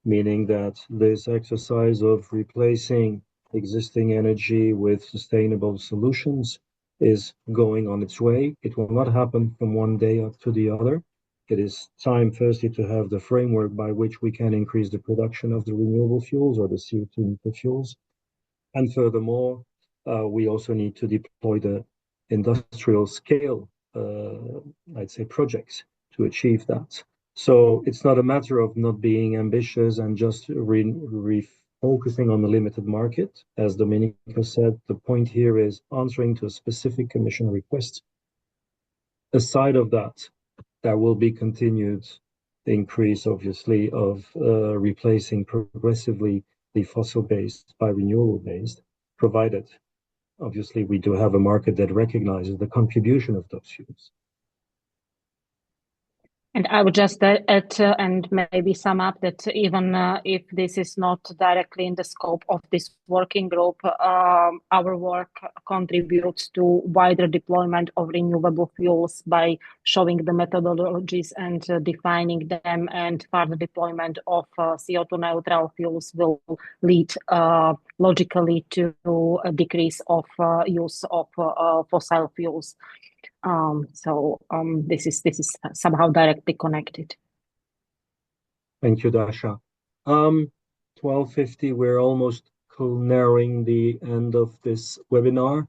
meaning that this exercise of replacing existing energy with sustainable solutions is going on its way. It will not happen from one day up to the other. It is time, firstly, to have the framework by which we can increase the production of the renewable fuels or the CO₂-neutral fuels. And furthermore, we also need to deploy the industrial scale I'd say projects to achieve that. So it's not a matter of not being ambitious and just refocusing on the limited market. As Domenico said, the point here is answering to a specific Commission request. Aside of that, there will be continued increase, obviously, of replacing progressively the fossil-based by renewable-based, provided obviously, we do have a market that recognizes the contribution of those fuels. And I would just add and maybe sum up that even if this is not directly in the scope of this working group, our work contributes to wider deployment of renewable fuels by showing the methodologies and defining them, and further deployment of CO₂-neutral fuels will lead logically to a decrease of use of fossil fuels. This is somehow directly connected. Thank you, Dasha. 12:50, we're almost nearing the end of this webinar.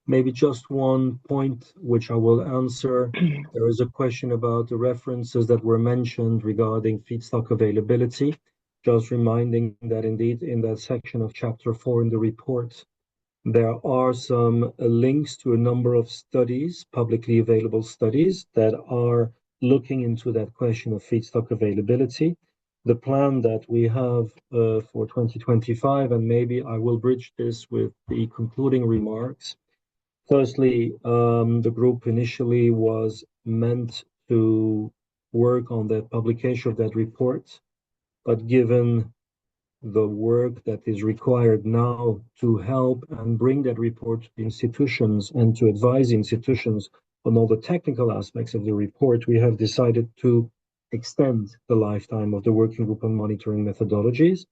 Maybe just one point which I will answer. There is a question about the references that were mentioned regarding feedstock availability. Just reminding that indeed in that section of chapter 4 in the report, there are some links to a number of studies, publicly available studies, that are looking into that question of feedstock availability. The plan that we have for 2025, and maybe I will bridge this with the concluding remarks. Firstly, the group initially was meant to work on the publication of that report, but given the work that is required now to help and bring that report to the institutions and to advise institutions on all the technical aspects of the report, we have decided to extend the lifetime of the working group on monitoring methodologies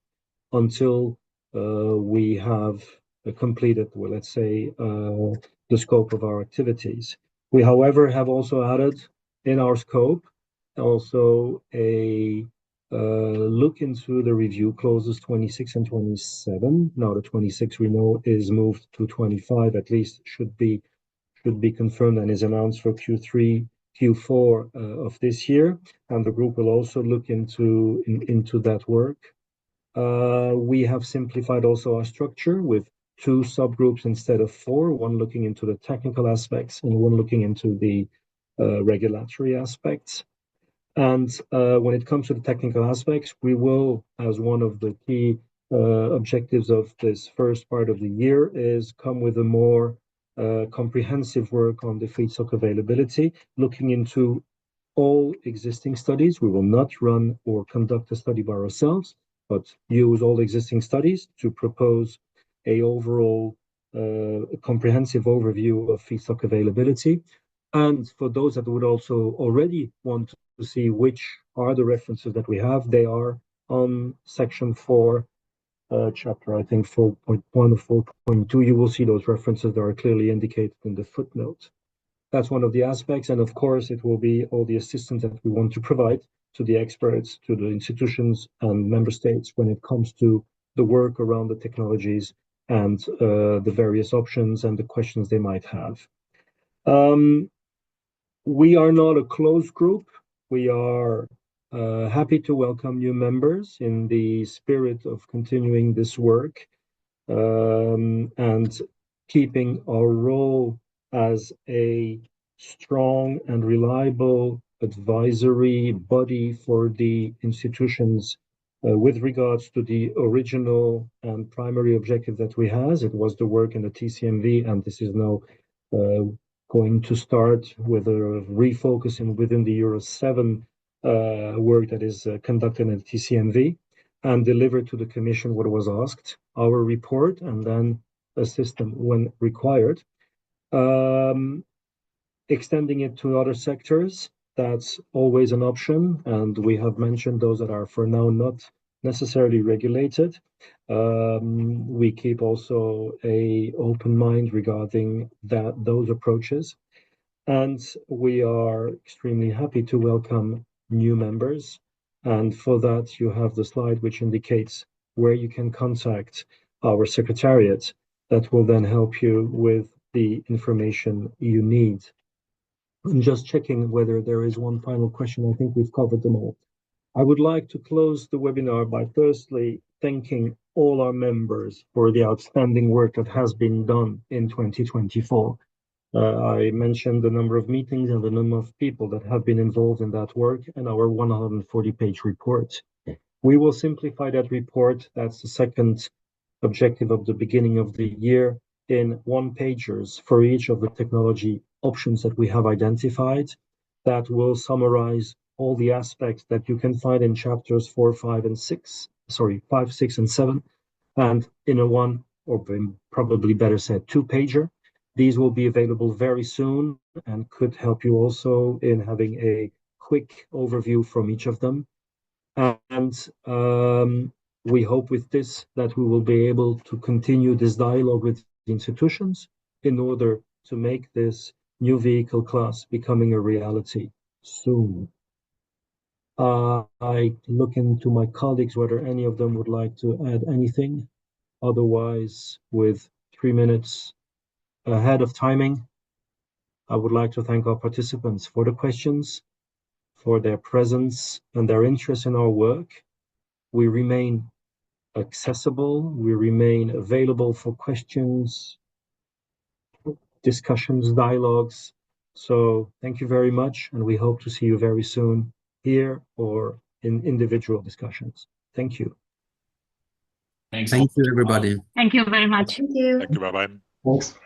until we have completed, well, let's say, the scope of our activities. We, however, have also added in our scope also a look into the review clauses 26 and 27. Now the 26 we know is moved to 25, at least should be confirmed and is announced for Q3, Q4 of this year, and the group will also look into that work. We have simplified also our structure with 2 subgroups instead of 4, one looking into the technical aspects and one looking into the regulatory aspects. And when it comes to the technical aspects, we will, as one of the key objectives of this first part of the year, is come with a more comprehensive work on the feedstock availability, looking into all existing studies. We will not run or conduct a study by ourselves, but use all existing studies to propose a overall comprehensive overview of feedstock availability. And for those that would also already want to see which are the references that we have, they are on section 4, chapter, I think 4.1 or 4.2. You will see those references that are clearly indicated in the footnote. That's one of the aspects. And of course, it will be all the assistance that we want to provide to the experts, to the institutions and member states when it comes to the work around the technologies and the various options and the questions they might have. We are not a closed group. We are happy to welcome new members in the spirit of continuing this work and keeping our role as a strong and reliable advisory body for the institutions with regards to the original and primary objective that we have. It was the work in the TCMV, and this is now going to start with a refocusing within the Euro 7 work that is conducted in the TCMV and deliver to the Commission what was asked, our report, and then assist them when required. Extending it to other sectors, that's always an option, and we have mentioned those that are for now not necessarily regulated. We keep also an open mind regarding those approaches, and we are extremely happy to welcome new members. And for that, you have the slide which indicates where you can contact our secretariat that will then help you with the information you need. I'm just checking whether there is one final question. I think we've covered them all. I would like to close the webinar by firstly thanking all our members for the outstanding work that has been done in 2024. I mentioned the number of meetings and the number of people that have been involved in that work and our 140-page report. We will simplify that report. That's the second objective of the beginning of the year in one-pagers for each of the technology options that we have identified. That will summarize all the aspects that you can find in chapters 4, 5, and 6, 5, 6, and 7, and in a one, or probably better said, 2-pager. These will be available very soon and could help you also in having a quick overview from each of them. And we hope with this that we will be able to continue this dialogue with the institutions in order to make this new vehicle class becoming a reality soon. I look into my colleagues whether any of them would like to add anything. Otherwise, with 3 minutes ahead of timing, I would like to thank our participants for the questions, for their presence and their interest in our work. We remain accessible, we remain available for questions, discussions, dialogues. So thank you very much, and we hope to see you very soon here or in individual discussions. Thank you. Thanks. Thank you, everybody. Thank you very much. Thank you. Thank you. Bye-bye. Thanks.